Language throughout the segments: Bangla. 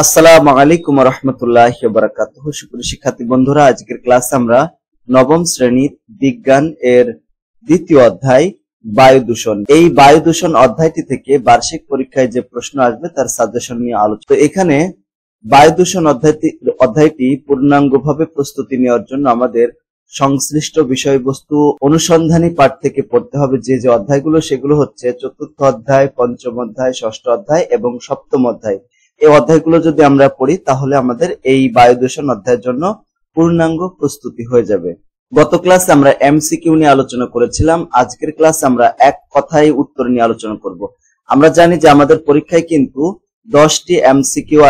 আসসালামু আলাইকুম ওয়া রাহমাতুল্লাহি ওয়া বারাকাতুহু। সুপ্রিয় শিক্ষার্থী বন্ধুরা, আজকের ক্লাসে আমরা নবম শ্রেণীর বিজ্ঞান এর দ্বিতীয় অধ্যায় বায়ু দূষণ, এই বায়ু দূষণ অধ্যায়টি থেকে বার্ষিক পরীক্ষায় যে প্রশ্ন আসবে তার সাজেশন নিয়ে আলোচনা। তো এখানে বায়ু দূষণ অধ্যায়টি পূর্ণাঙ্গভাবে প্রস্তুতি নেওয়ার জন্য আমাদের সংশ্লিষ্ট বিষয়বস্তু অনুসন্ধানী পাঠ থেকে পড়তে হবে। যে যে অধ্যায়গুলো সেগুলো হচ্ছে চতুর্থ অধ্যায়, পঞ্চম অধ্যায়, ষষ্ঠ অধ্যায় এবং সপ্তম অধ্যায়। এই অধ্যায়গুলো যদি আমরা পড়ি তাহলে আমাদের এই বায়ু দূষণ অধ্যায়ের জন্য পূর্ণাঙ্গ প্রস্তুতি হয়ে যাবে। গত ক্লাসে আমরা এমসিকিউ নিয়ে আলোচনা করেছিলাম, আজকের ক্লাসে আমরা এক কথায় উত্তর নিয়ে আলোচনা করব। আমরা জানি যে আমাদের পরীক্ষায় কিন্তু 10টি এমসিকিউ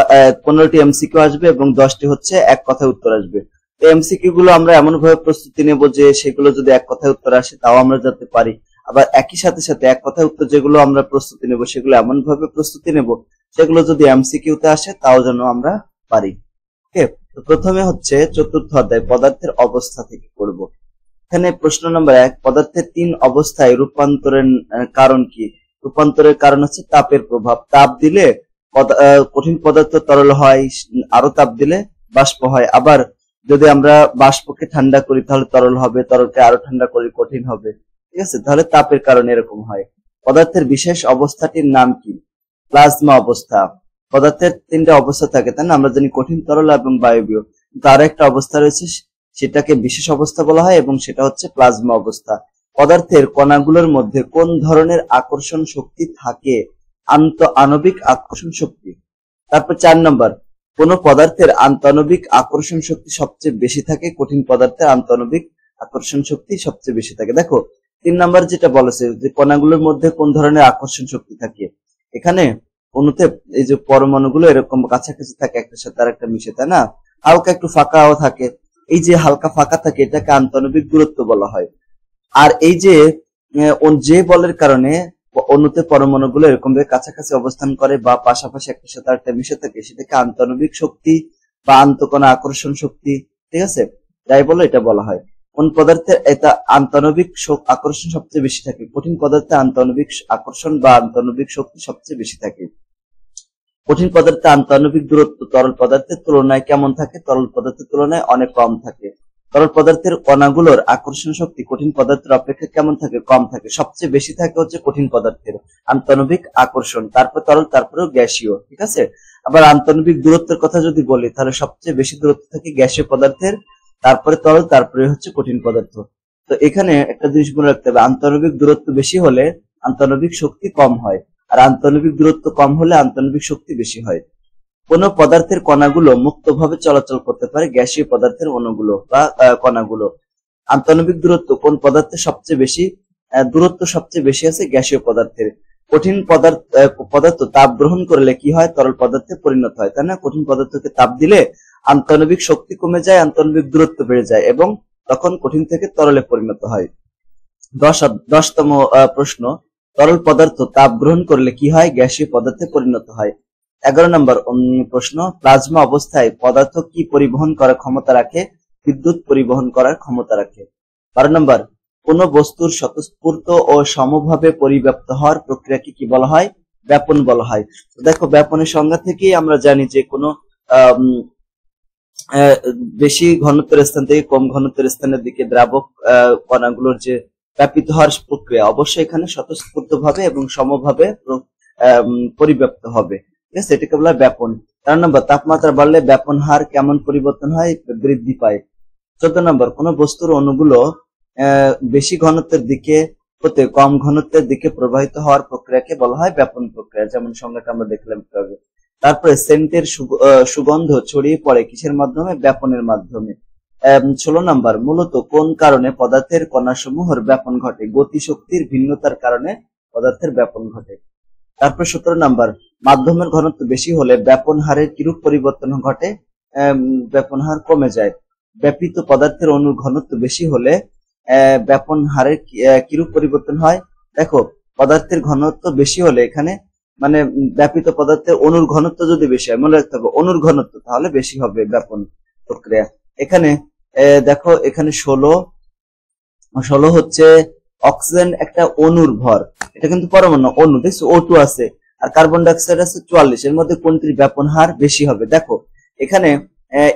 15টি এমসিকিউ আসবে এবং 10টি হচ্ছে এক কথায় উত্তর আসবে। তো এমসিকিউ গুলো আমরা এমন ভাবে প্রস্তুতি নেব যে সেগুলো যদি এক কথায় উত্তর আসে তাও আমরা যাতে পারি, আবার একই সাথে সাথে এক কথায় উত্তর যেগুলো আমরা প্রস্তুতি নেব সেগুলো এমন ভাবে প্রস্তুতি নেব সেগুলো যদি এমসিকিউতে আসে তাও যেন আমরা পারি। ওকে, তো প্রথমে হচ্ছে চতুর্থ অধ্যায় পদার্থের অবস্থা থেকে করব। এখানে প্রশ্ন নম্বর 1, পদার্থের 3 অবস্থায় রূপান্তরের কারণ কি? রূপান্তরের কারণ হচ্ছে তাপের প্রভাব। তাপ দিলে কঠিন পদার্থ তরল হয়, আরো তাপ দিলে বাষ্প হয়। আবার যদি আমরা বাষ্পকে ঠান্ডা করি তাহলে তরল হবে, তরলকে আরো ঠান্ডা করি কঠিন হবে। ঠিক আছে, তাহলে তাপের কারণে এরকম হয়। পদার্থের বিশেষ অবস্থাটির নাম কি? প্লাজমা অবস্থা। পদার্থের 3টা অবস্থা থাকে, তাই না? আমরা জানি কঠিন, তরল এবং বায়বীয়। তার একটা অবস্থা রয়েছে, সেটাকে বিশেষ অবস্থা বলা হয় এবং সেটা হচ্ছে প্লাজমা অবস্থা। পদার্থের কণাগুলোর মধ্যে কোন ধরনের আকর্ষণ শক্তি থাকে? আন্তঃআণবিক আকর্ষণ শক্তি। তারপর 4 নম্বর, কোন পদার্থের আন্তঃআণবিক আকর্ষণ শক্তি সবচেয়ে বেশি থাকে? কঠিন পদার্থের আন্তঃআণবিক আকর্ষণ শক্তি সবচেয়ে বেশি থাকে। দেখো 3 নম্বর যেটা বলেছে যে কণাগুলোর মধ্যে কোন ধরনের আকর্ষণ শক্তি থাকে, এখানে অণুতে এই যে পরমাণুগুলো এরকম কাছাকাছি থাকে, একটার সাথে আর একটা মিশে, তাই না? হালকা একটু ফাঁকাও থাকে, এই যে হালকা ফাঁকা থাকে এটাকে আন্তঃআণবিক দূরত্ব বলা হয়। আর এই যে বলের কারণে অণুতে পরমাণুগুলো এরকম ভাবে কাছাকাছি অবস্থান করে বা পাশাপাশি একটার সাথে আরেকটা মিশে থাকে সেটাকে আন্তঃআণবিক শক্তি বা আন্তঃকণা আকর্ষণ শক্তি, ঠিক আছে, যাই বলো এটা বলা হয়। কোন পদার্থের এটা আন্তঃআণবিক আকর্ষণ সবচেয়ে বেশি থাকে? কঠিন পদার্থে আন্তঃআণবিক আকর্ষণ বা আন্তঃআণবিক শক্তি সবচেয়ে বেশি থাকে। কঠিন পদার্থে আন্তঃআণবিক দূরত্ব তরল পদার্থের তুলনায় কেমন থাকে? তরল পদার্থের তুলনায় অনেক কম থাকে। তরল পদার্থের কণাগুলোর আকর্ষণ শক্তি কঠিন পদার্থের অপেক্ষা কেমন থাকে? কম থাকে। সবচেয়ে বেশি থাকে হচ্ছে কঠিন পদার্থের আন্তঃআণবিক আকর্ষণ, তারপর তরল, তারপরেও গ্যাসীয়। ঠিক আছে, আবার আন্তঃআণবিক দূরত্বের কথা যদি বলি তাহলে সবচেয়ে বেশি দূরত্ব থাকে গ্যাসীয় পদার্থের, তারপরে তরল, তারপরে হচ্ছে কঠিন পদার্থ। তো এখানে একটা জিনিস মনে রাখতে হবে, আন্তঃআণবিক দূরত্ব বেশি হলে আন্তঃআণবিক শক্তি কম হয়, আর আন্তঃআণবিক দূরত্ব কম হলে আন্তঃআণবিক শক্তি বেশি হয়। কোন পদার্থের কণাগুলো মুক্তভাবে চলাচল করতে পারে? গ্যাসীয় পদার্থের অণুগুলো বা কণাগুলো। আন্তঃআণবিক দূরত্ব কোন পদার্থের সবচেয়ে বেশি? দূরত্ব সবচেয়ে বেশি আছে গ্যাসীয় পদার্থের। কঠিন পদার্থ তাপ গ্রহণ করলে কি হয়? তরল পদার্থে পরিণত হয়, তাই না? কঠিন পদার্থকে তাপ দিলে আন্তঃআণবিক শক্তি কমে যায়, আন্তঃআণবিক দূরত্ব বেড়ে যায় এবং তখন কঠিন থেকে তরলে পরিণত হয়। 10তম প্রশ্ন, তরল পদার্থ তাপ গ্রহণ করলে কি হয়? গ্যাসীয় পদার্থে পরিণত হয়। 11 নম্বর প্রশ্ন, প্লাজমা অবস্থায় পদার্থ কি পরিবহন করার ক্ষমতা রাখে? বিদ্যুৎ পরিবহন করার ক্ষমতা রাখে। 12 নম্বর, কোন বস্তুর স্বতঃস্ফূর্ত ও সমভাবে পরিব্যাপ্ত হওয়ার প্রক্রিয়াকে কি বলা হয়? ব্যাপন বলা হয়। দেখো ব্যাপনের সংজ্ঞা থেকেই আমরা জানি যে কোনো বেশি ঘনত্বের স্থান থেকে কম ঘনত্বের স্থানের দিকে দ্রাবক কণাগুলোর যে ব্যাপিত হওয়ার প্রক্রিয়া, অবশ্যই এখানে স্বতঃস্ফূর্ত ভাবে এবং সমভাবে পরিব্যাপ্ত হবে। ঠিক আছে, এটাকে বলা হয় ব্যাপন। 4 নম্বর, তাপমাত্রা বাড়লে ব্যাপন হার কেমন পরিবর্তন হয়? বৃদ্ধি পায়। 14 নম্বর, কোন বস্তুর অণুগুলো বেশি ঘনত্বের দিকে হতে কম ঘনত্বের দিকে প্রবাহিত হওয়ার প্রক্রিয়াকে বলা হয় ব্যাপন প্রক্রিয়া, যেমন সংজ্ঞাটা আমরা দেখলাম। তারপরে সেন্টের সুগন্ধ ছড়িয়ে পড়ে কিসের মাধ্যমে? ব্যাপনের মাধ্যমে। 16 নম্বর, মূলত কোন কারণে পদার্থের কণাসমূহের ব্যাপন ঘটে? গতিশক্তির ভিন্নতার কারণে পদার্থের ব্যাপন ঘটে। তারপর 17 নম্বর, মাধ্যমের ঘনত্ব বেশি হলে ব্যাপন হারের কিরূপ পরিবর্তন ঘটে? ব্যাপন হার কমে যায়। ব্যাপিত পদার্থের অণুর ঘনত্ব বেশি হলে ব্যাপন হারের কিরূপ পরিবর্তন হয়? দেখো পদার্থের ঘনত্ব বেশি হলে এখানে মানে ব্যাপিত পদার্থের অণুর ঘনত্ব যদি বেশি হয়, মনে রাখতে হবে অণুর ঘনত্ব, তাহলে বেশি হবে ব্যাপন প্রক্রিয়া। এখানে দেখো এখানে 16 হচ্ছে অক্সিজেন একটা অণুর ভর, এটা কিন্তু পরমাণু অণু, দেখছো O2 আছে, আর কার্বন ডাই অক্সাইড আছে 44। এর মধ্যে কোনটির ব্যাপন হার বেশি হবে? দেখো এখানে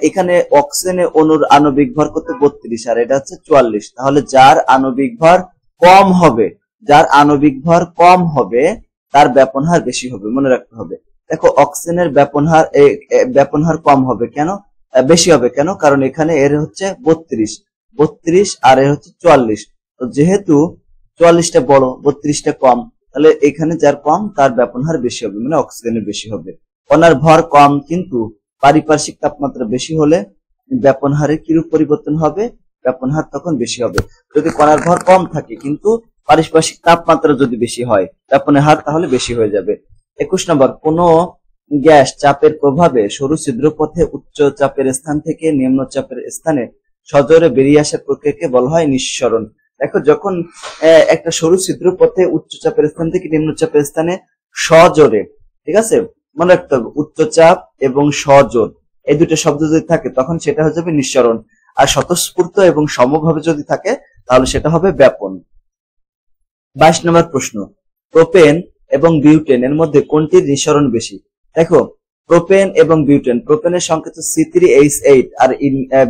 এখানে অক্সিজেনের অণুর আণবিক ভর কত? 32, আর এটা হচ্ছে 44। তাহলে যার আণবিক ভর কম হবে, যার আণবিক ভর কম হবে তার ব্যাপন হার বেশি হবে, মনে রাখতে হবে। দেখো অক্সিজেনের ব্যাপন হার কম হবে কেন, বেশি হবে কেন? কারণ এখানে এর হচ্ছে 32 আর এর হচ্ছে 44। তো যেহেতু 44টা বড়, 32টা কম, তাহলে এখানে যার কম তার ব্যাপন হার বেশি হবে, মানে অক্সিজেনের বেশি হবে। কণার ভর কম কিন্তু পারিপার্শ্বিক তাপমাত্রা বেশি হলে ব্যাপন হারে কিরূপ পরিবর্তন হবে? ব্যাপন হার তখন বেশি হবে। যদি কণার ভর কম থাকে কিন্তু পারিপার্শ্বিক তাপমাত্রা যদি বেশি হয়, ব্যাপনের হার তাহলে বেশি হয়ে যাবে। 21 নম্বর, কোন গ্যাস চাপের প্রভাবে সরু ছিদ্র পথে উচ্চ চাপের স্থান থেকে নিম্ন চাপের স্থানে সজোরে বেরিয়ে আসার প্রক্রিয়াকে বলা হয় নিঃসরণ। দেখো যখন একটা সরু ছিদ্র পথে উচ্চ চাপের স্থান থেকে নিম্ন চাপের স্থানে সজোরে, ঠিক আছে, মনে রাখতে হবে উচ্চচাপ এবং সজোর এই দুটো শব্দ যদি থাকে তখন সেটা হয়ে যাবে নিঃসরণ, আর স্বতঃস্ফূর্ত এবং সমভাবে যদি থাকে তাহলে সেটা হবে ব্যাপন। 22 নম্বর প্রশ্ন, প্রোপেন এবং বিউটেন এর মধ্যে কোনটির নিঃসরণ বেশি? দেখো প্রোপেন এবং বিউটেন, প্রোপেনের সংকেত C3H8 আর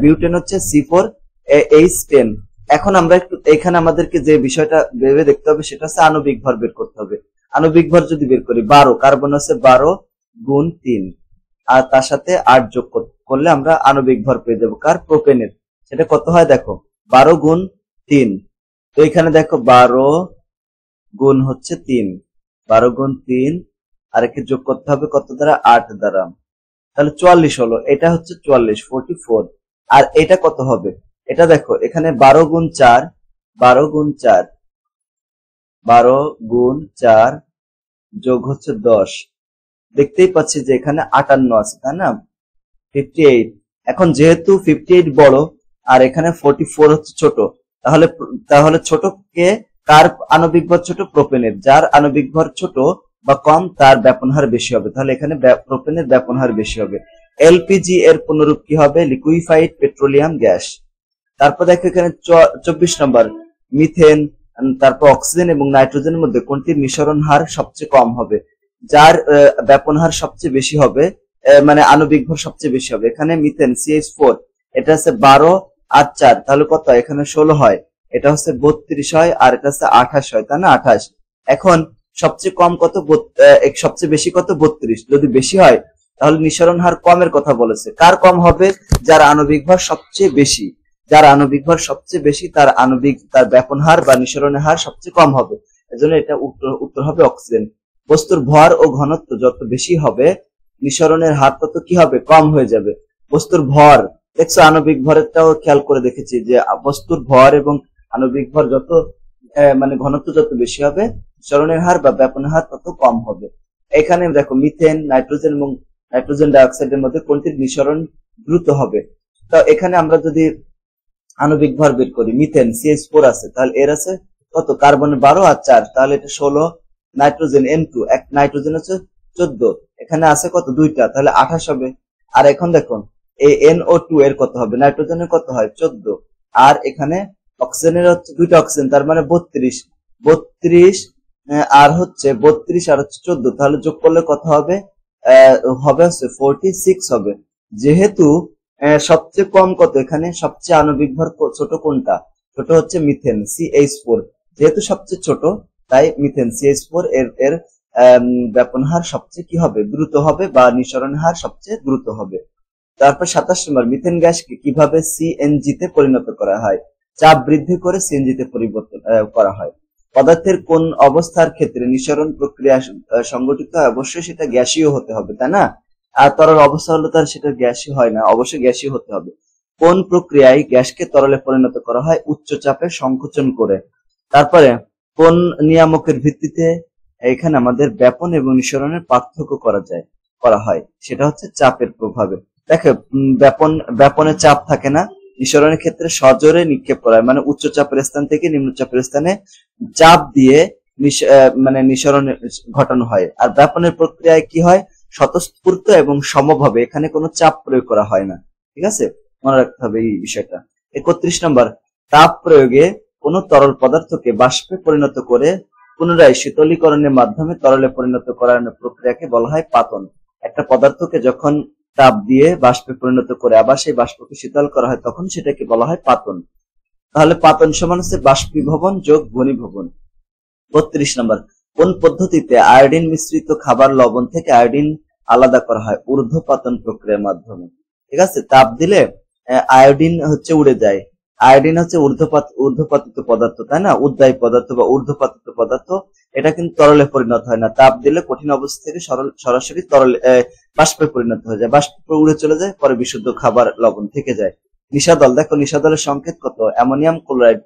বিউটেন হচ্ছে C4H10। এখন আমরা একটু এখানে আমাদেরকে যে বিষয়টা ভেবে দেখতে হবে সেটা হচ্ছে আণবিক ভর বের করতে হবে। আণবিক ভর যদি বের করি 12, কার্বন হচ্ছে 12 গুণ 3 আর তার সাথে 8 যোগ করলে আমরা আণবিক ভর পেয়ে যাবো। কার? প্রোপেনের। সেটা কত হয় দেখো 12 গুণ 3। তো এখানে দেখো 12 গুণ হচ্ছে 3, 12 গুণ 3 আর একে যোগ করতে হবে কত দ্বারা? 8 দ্বারা, তাহলে 44 হলো। এটা হচ্ছে 44। আর এটা কত হবে? এটা দেখো এখানে 12 গুণ 4, 12 গুণ 4, 12 গুণ 4 যোগ হচ্ছে 10। দেখতেই পাচ্ছি যে এখানে 58 আছে, তাই না? 58। এখন যেহেতু 58 বড় আর এখানে 44 হচ্ছে ছোট, তাহলে ছোটকে কার আণবিক ভর ছোট? প্রোপেনের। যার আণবিক ভর ছোট বা কম তার ব্যাপন হার বেশি হবে, তাহলে এখানে প্রোপেনের ব্যাপন হার বেশি হবে। এলপিজি এর পুনরূপ কি হবে? Liquefied petroleum gas. তারপর দেখো এখানে 24 নম্বর, মিথেন, তারপর অক্সিজেন এবং নাইট্রোজেনের মধ্যে কোনটির নিঃসরণ হার সবচেয়ে কম হবে? যার ব্যাপন হার সবচেয়ে বেশি হবে, মানে আণবিক ভর সবচেয়ে বেশি হবে। এখানে মিথেন CH4 এটা হচ্ছে 12 আর 4, তাহলে কত? এখানে 16 হয়, এটা হচ্ছে 32 হয়, আর এটা হচ্ছে 28 হয়, তাই না? 28। এখন সবচেয়ে কম কত? সবচেয়ে বেশি কত? 32। যদি বেশি হয় তাহলে নিঃসরণ হার কমের কথা বলেছে। কার কম হবে? যার আণবিক ভর সবচেয়ে বেশি। যার আণবিক ভর সবচেয়ে বেশি তার ব্যাপন হার বা নিঃসরণের হার সবচেয়ে কম হবে। এজন্য এটা উত্তর হবে অক্সিজেন। বস্তুর ভর ও ঘনত্ব যত বেশি হবে নিঃসরণের হার তত কি হবে? কম হয়ে যাবে। বস্তুর ভর দেখছো, আণবিক ভরেরটাও খেয়াল করে দেখেছি যে বস্তুর ভর এবং আণবিক ভর যত মানে ঘনত্ব যত বেশি হবে নিঃসরণের হার বা ব্যাপনের হার তত কম হবে। এখানে দেখো মিথেন, নাইট্রোজেন এবং নাইট্রোজেন ডাই অক্সাইডের মধ্যে কোনটির নিঃসরণ দ্রুত হবে? তো এখানে আমরা যদি আণবিক ভর বের করি, মিথেন CH4 আছে, তাহলে এর আছে কত? কার্বন 12 আর 4, তাহলে এটা 16। নাইট্রোজেন N2, এক নাইট্রোজেন হচ্ছে 14, এখানে আছে কত? 2টা, তাহলে 28 হবে। আর এখন দেখো এই NO2 এর কত হবে? নাইট্রোজেনের কত হয়? 14, আর এখানে অক্সিজেনের হচ্ছে 2টা অক্সিজেন, তার মানে 32 আর হচ্ছে 32 আর হচ্ছে 14, তাহলে যোগ করলে কত হবে? হবে হচ্ছে 46 হবে। যেহেতু সবচেয়ে কম কত? এখানে সবচেয়ে আণবিক ভর ছোট কোনটা? ছোট হচ্ছে মিথেন CH4, যেহেতু সবচেয়ে ছোট তাই মিথেন CH4 এর ব্যাপন হার সবচেয়ে কি হবে? দ্রুত হবে, বা নিঃসরণ হার সবচেয়ে দ্রুত হবে। তারপর 27 নম্বর, মিথেন গ্যাসকে কিভাবে সিএনজি তে পরিণত করা হয়? চাপ বৃদ্ধি করে সিএনজি তে পরিবর্তন করা হয়। পদার্থের কোন অবস্থার ক্ষেত্রে নিঃসরণ প্রক্রিয়া সংগঠিত হয়? অবশ্যই সেটা গ্যাসীয় হতে হবে, তাই না? আর তরল অবস্থা হলে তার সেটা গ্যাসই হয় না, অবশ্যই গ্যাসীয় হতে হবে। কোন প্রক্রিয়ায় গ্যাসকে তরলে পরিণত করা হয়? উচ্চ চাপে সংকোচন করে। তারপরে কোন নিয়ামকের ভিত্তিতে এখানে আমাদের ব্যাপন এবং নিঃসরণের পার্থক্য করা হয়? সেটা হচ্ছে চাপের প্রভাবে। দেখো ব্যাপনে চাপ থাকে না, নিঃসরণের ক্ষেত্রে সজোরে নিক্ষেপ করা হয়, মানে উচ্চ চাপের স্থান থেকে নিম্ন চাপের স্থানে চাপ দিয়ে মানে নিঃসরণ ঘটানো হয়। আর ব্যাপনের প্রক্রিয়ায় কি হয়? স্বতঃস্ফূর্ত এবং সমভাবে, এখানে কোনো চাপ প্রয়োগ করা হয় না। ঠিক আছে, মনে রাখতে হবে এই বিষয়টা। 31 নম্বর, তাপ প্রয়োগে কোন তরল পদার্থকে বাষ্পে পরিণত করে পুনরায় শীতলীকরণের মাধ্যমে তরলে পরিণত করার প্রক্রিয়াকে বলা হয় পাতন। একটা পদার্থকে যখন তাপ দিয়ে বাষ্পে পরিণত করে আবার সেই বাষ্পকে শীতল করা হয় তখন সেটাকে বলা হয় পাতন। তাহলে পাতন সমান হচ্ছে বাষ্পীভবন যোগ ঘনীভবন। 32 নম্বর, কোন পদ্ধতিতে আয়োডিন মিশ্রিত খাবার লবণ থেকে আয়োডিন আলাদা করা হয়? ঊর্ধ্বপাতন প্রক্রিয়ার মাধ্যমে। ঠিক আছে, তাপ দিলে আয়োডিন হচ্ছে উড়ে যায়। আয়োডিন হচ্ছে ঊর্ধ্বপাতিত পদার্থ, তাই না? উদ্বায়ী পদার্থ বা ঊর্ধ্বপাতিত পদার্থ। এটা কিন্তু তরলে পরিণত হয় না, তাপ দিলে কঠিন অবস্থা থেকে সরাসরি তরলে বাষ্পে পরিণত হয়ে যায়, বাষ্প উড়ে চলে যায়, পরে বিশুদ্ধ খাবার লবণ থেকে যায়। নিশাদল, দেখো নিশাদলের সংকেত কত? Ammonium chloride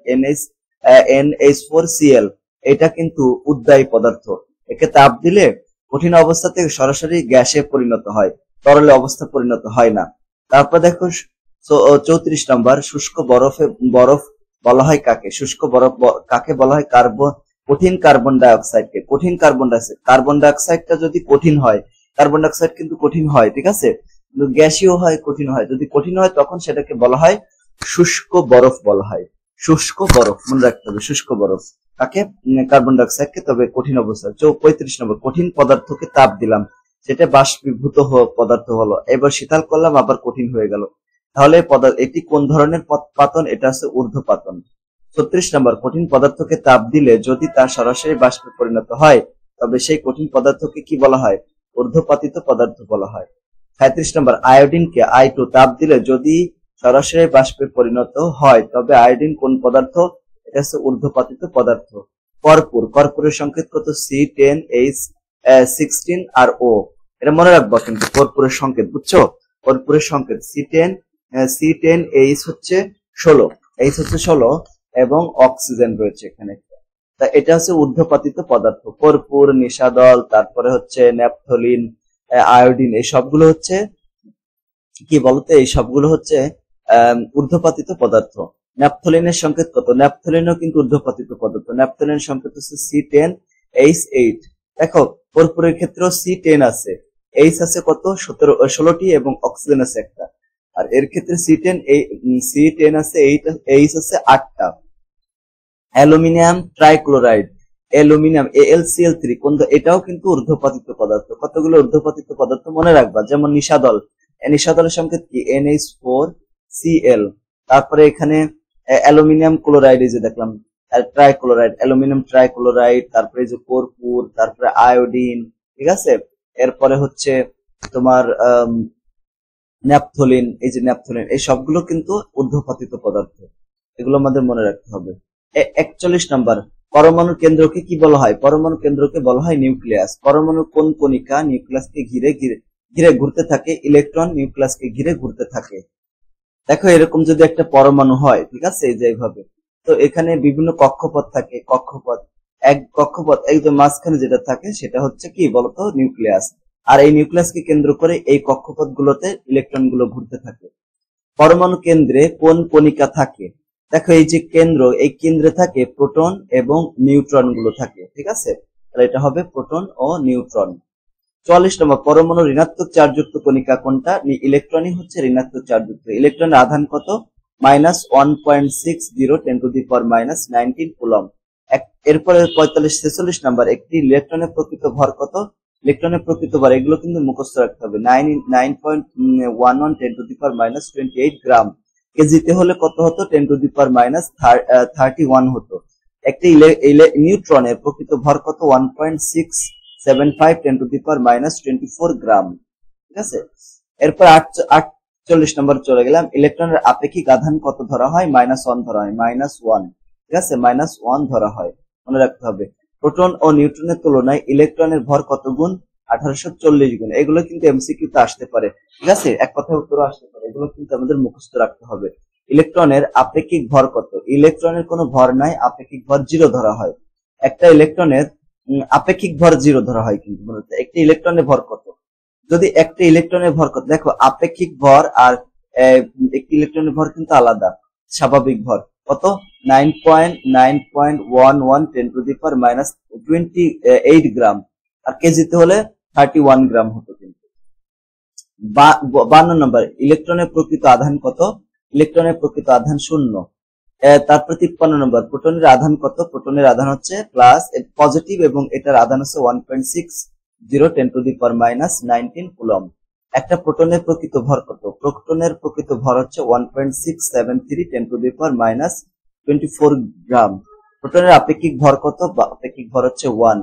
NH4Cl। এটা কিন্তু উদ্বায়ী পদার্থ, একে তাপ দিলে কঠিন অবস্থা থেকে সরাসরি গ্যাসে পরিণত হয়, তরলে অবস্থা পরিণত হয় না। তারপর দেখো 34 নম্বর, শুষ্ক বরফ বলা হয় কাকে? শুষ্ক বরফ কাকে বলা হয়? কঠিন কার্বন ডাই অক্সাইডকে। কঠিন কার্বন ডাই অক্সাইডটা যদি কঠিন হয়, কার্বন ডাই অক্সাইড কিন্তু কঠিন হয়, ঠিক আছে, গ্যাসীয় হয়, কঠিন হয়। যদি কঠিন হয় তখন সেটাকে বলা হয় শুষ্ক বরফ বলা হয়। শুষ্ক বরফ মনে রাখতে হবে, শুষ্ক বরফ কাকে? কার্বন ডাই অক্সাইডকে, তবে কঠিন অবস্থা। 35 নম্বর, কঠিন পদার্থকে তাপ দিলাম, সেটা বাষ্পীভূত পদার্থ হলো, এবার শীতল করলাম আবার কঠিন হয়ে গেল, তাহলে এটি কোন ধরনের পাতন? এটা হচ্ছে ঊর্ধ্বপাতন। 36 নম্বর, কঠিন পদার্থকে তাপ দিলে যদি তা সরাসরি বাষ্পে পরিণত হয় তবে সেই কঠিন পদার্থকে কি বলা হয়? ঊর্ধ্বপাতিত পদার্থ বলা হয়। 37 নম্বর, আয়োডিনকে I2 তাপ দিলে যদি সরাসরি বাষ্পে পরিণত হয় তবে আয়োডিন কোন পদার্থ? এটা হচ্ছে ঊর্ধ্বপাতিত পদার্থ। কর্পূরের সংকেত কত? C10H16RO। এটা মনে রাখবো কিন্তু, কর্পূরের সংকেত, বুঝছো? কর্পূরের সংকেত C10H হচ্ছে 16 এবং অক্সিজেন রয়েছে এখানে। তা এটা হচ্ছে ঊর্ধ্বপাতিত পদার্থ। কর্পূর, নিশাদল, তারপরে হচ্ছে ন্যাপথলিন, আয়োডিন, এই সবগুলো হচ্ছে কি বলতো? এই সবগুলো হচ্ছে ঊর্ধ্বপাতিত পদার্থ। ন্যাপথলিনের সংকেত কত? ন্যাপথলিনও কিন্তু ঊর্ধ্বপাতিত পদার্থ। ন্যাপথলিনের সংকেত হচ্ছে C10H8। দেখো কর্পূরের ক্ষেত্রেও C10 আছে, H আছে কত? 16টি এবং অক্সিজেন আছে একটা। আর এর ক্ষেত্রে C10 আছে, H আছে 8টা। অ্যালুমিনিয়াম ট্রাইক্লোরাইড, অ্যালুমিনিয়াম AlCl3 এটাও কিন্তু ঊর্ধ্বপাতিত পদার্থ। কতগুলো ঊর্ধ্বপাতিত পদার্থ মনে রাখবা, যেমন নিশাদল, নিশাদলের সংকেত কি? NH4Cl। তারপরে এখানে অ্যালুমিনিয়াম ক্লোরাইড, এই যে দেখলাম ট্রাইক্লোরাইড, অ্যালুমিনিয়াম ট্রাইক্লোরাইড, তারপরে এই যে কর্পূর, তারপরে আয়োডিন, ঠিক আছে। এরপরে হচ্ছে তোমার ন্যাপথলিন, এই যে ন্যাপথলিন, এই সবগুলো কিন্তু ঊর্ধ্বপাতিত পদার্থ, এগুলো আমাদের মনে রাখতে হবে। 41 নম্বর, পরমাণুর কেন্দ্রকে কি বলা হয়? পরমাণু কেন্দ্রকে বলা হয় নিউক্লিয়াস। পরমাণুর কোন কণিকা নিউক্লিয়াসকে ঘিরে ঘুরতে থাকে? ইলেকট্রন নিউক্লিয়াসকে ঘিরে ঘুরতে থাকে। দেখো এরকম যদি একটা পরমাণু হয়, ঠিক আছে, এই যে এইভাবে, তো এখানে বিভিন্ন কক্ষপথ থাকে। কক্ষপথ একদম মাঝখানে যেটা থাকে সেটা হচ্ছে কি বলতো? নিউক্লিয়াস। আর এই নিউক্লিয়াসকে কেন্দ্র করে এই কক্ষপথ গুলোতে ইলেকট্রন গুলো ঘুরতে থাকে। পরমাণু কেন্দ্রে কোন কণিকা থাকে? দেখো এই যে কেন্দ্র, এই কেন্দ্রে থাকে প্রোটন এবং নিউট্রন গুলো থাকে, ঠিক আছে, তাহলে এটা হবে প্রোটন ও নিউট্রন। 44 নম্বর, পরমাণু ঋণাত্মক চার্জযুক্ত কণিকা কোনটা? ইলেকট্রনই হচ্ছে ঋণাত্মক চার্জযুক্ত। ইলেকট্রনের আধান কত? -1.60 × 10⁻⁹ কুলম্ব। এরপরে 46 নম্বর, একটি ইলেকট্রনের প্রকৃত ভর কত? ইলেকট্রনের প্রকৃত ভর, এগুলো কিন্তু মুখস্থ রাখতে হবে। 9.11 × 10⁻28 গ্রাম। কেজিতে হলে কত হতো? 10⁻31 হতো। একটি নিউট্রনের প্রকৃত ভর কত? 1.675 × 10⁻24 গ্রাম, ঠিক আছে। এরপর 48 নম্বর চলে গেলাম। ইলেকট্রনের আপেক্ষিক আধান কত ধরা হয়? -1 ধরা হয়, -1, ঠিক আছে, -1 ধরা হয়, মনে রাখতে হবে। প্রোটন ও নিউট্রনের তুলনায় ইলেকট্রনের ভর কত গুণ? 1840 গুণ। এগুলো কিন্তু এমসিকিউ তে আসতে পারে, ঠিক আছে, এক কথায় উত্তর আসতে পারে, এগুলো কিন্তু আমাদের মুখস্থ রাখতে হবে। ইলেকট্রনের আপেক্ষিক ভর কত? ইলেকট্রনের কোনো ভর নাই, আপেক্ষিক ভর 0 ধরা হয়। একটা ইলেকট্রনের আপেক্ষিক ভর 0 ধরা হয়, কিন্তু একটি ইলেকট্রনের ভর কত? যদি একটা ইলেকট্রনের ভর কত, দেখো আপেক্ষিক ভর আর একটি ইলেকট্রনের ভর কিন্তু আলাদা। স্বাভাবিক ভর কত? 9.11 × 10⁻28 গ্রাম, আর কেজিতে হলে 31 গ্রাম হতো কিন্তু। 52 নম্বর, ইলেকট্রনের প্রকৃত আধান কত? ইলেকট্রনের প্রকৃত আধান 0। তারপর 53 নম্বর, প্রোটনের আধান কত? প্রোটনের আধান হচ্ছে প্লাস পজিটিভ এবং এটার আধান হচ্ছে 1.60 10 to the power minus 19 coulomb. একটা প্রোটনের প্রকৃত ভর কত? প্রোটনের প্রকৃত ভর হচ্ছে 1.673 10 টু দি পাওয়ার মাইনাস 24 গ্রাম। প্রোটনের আপেক্ষিক ভর কত? আপেক্ষিক ভর হচ্ছে 1।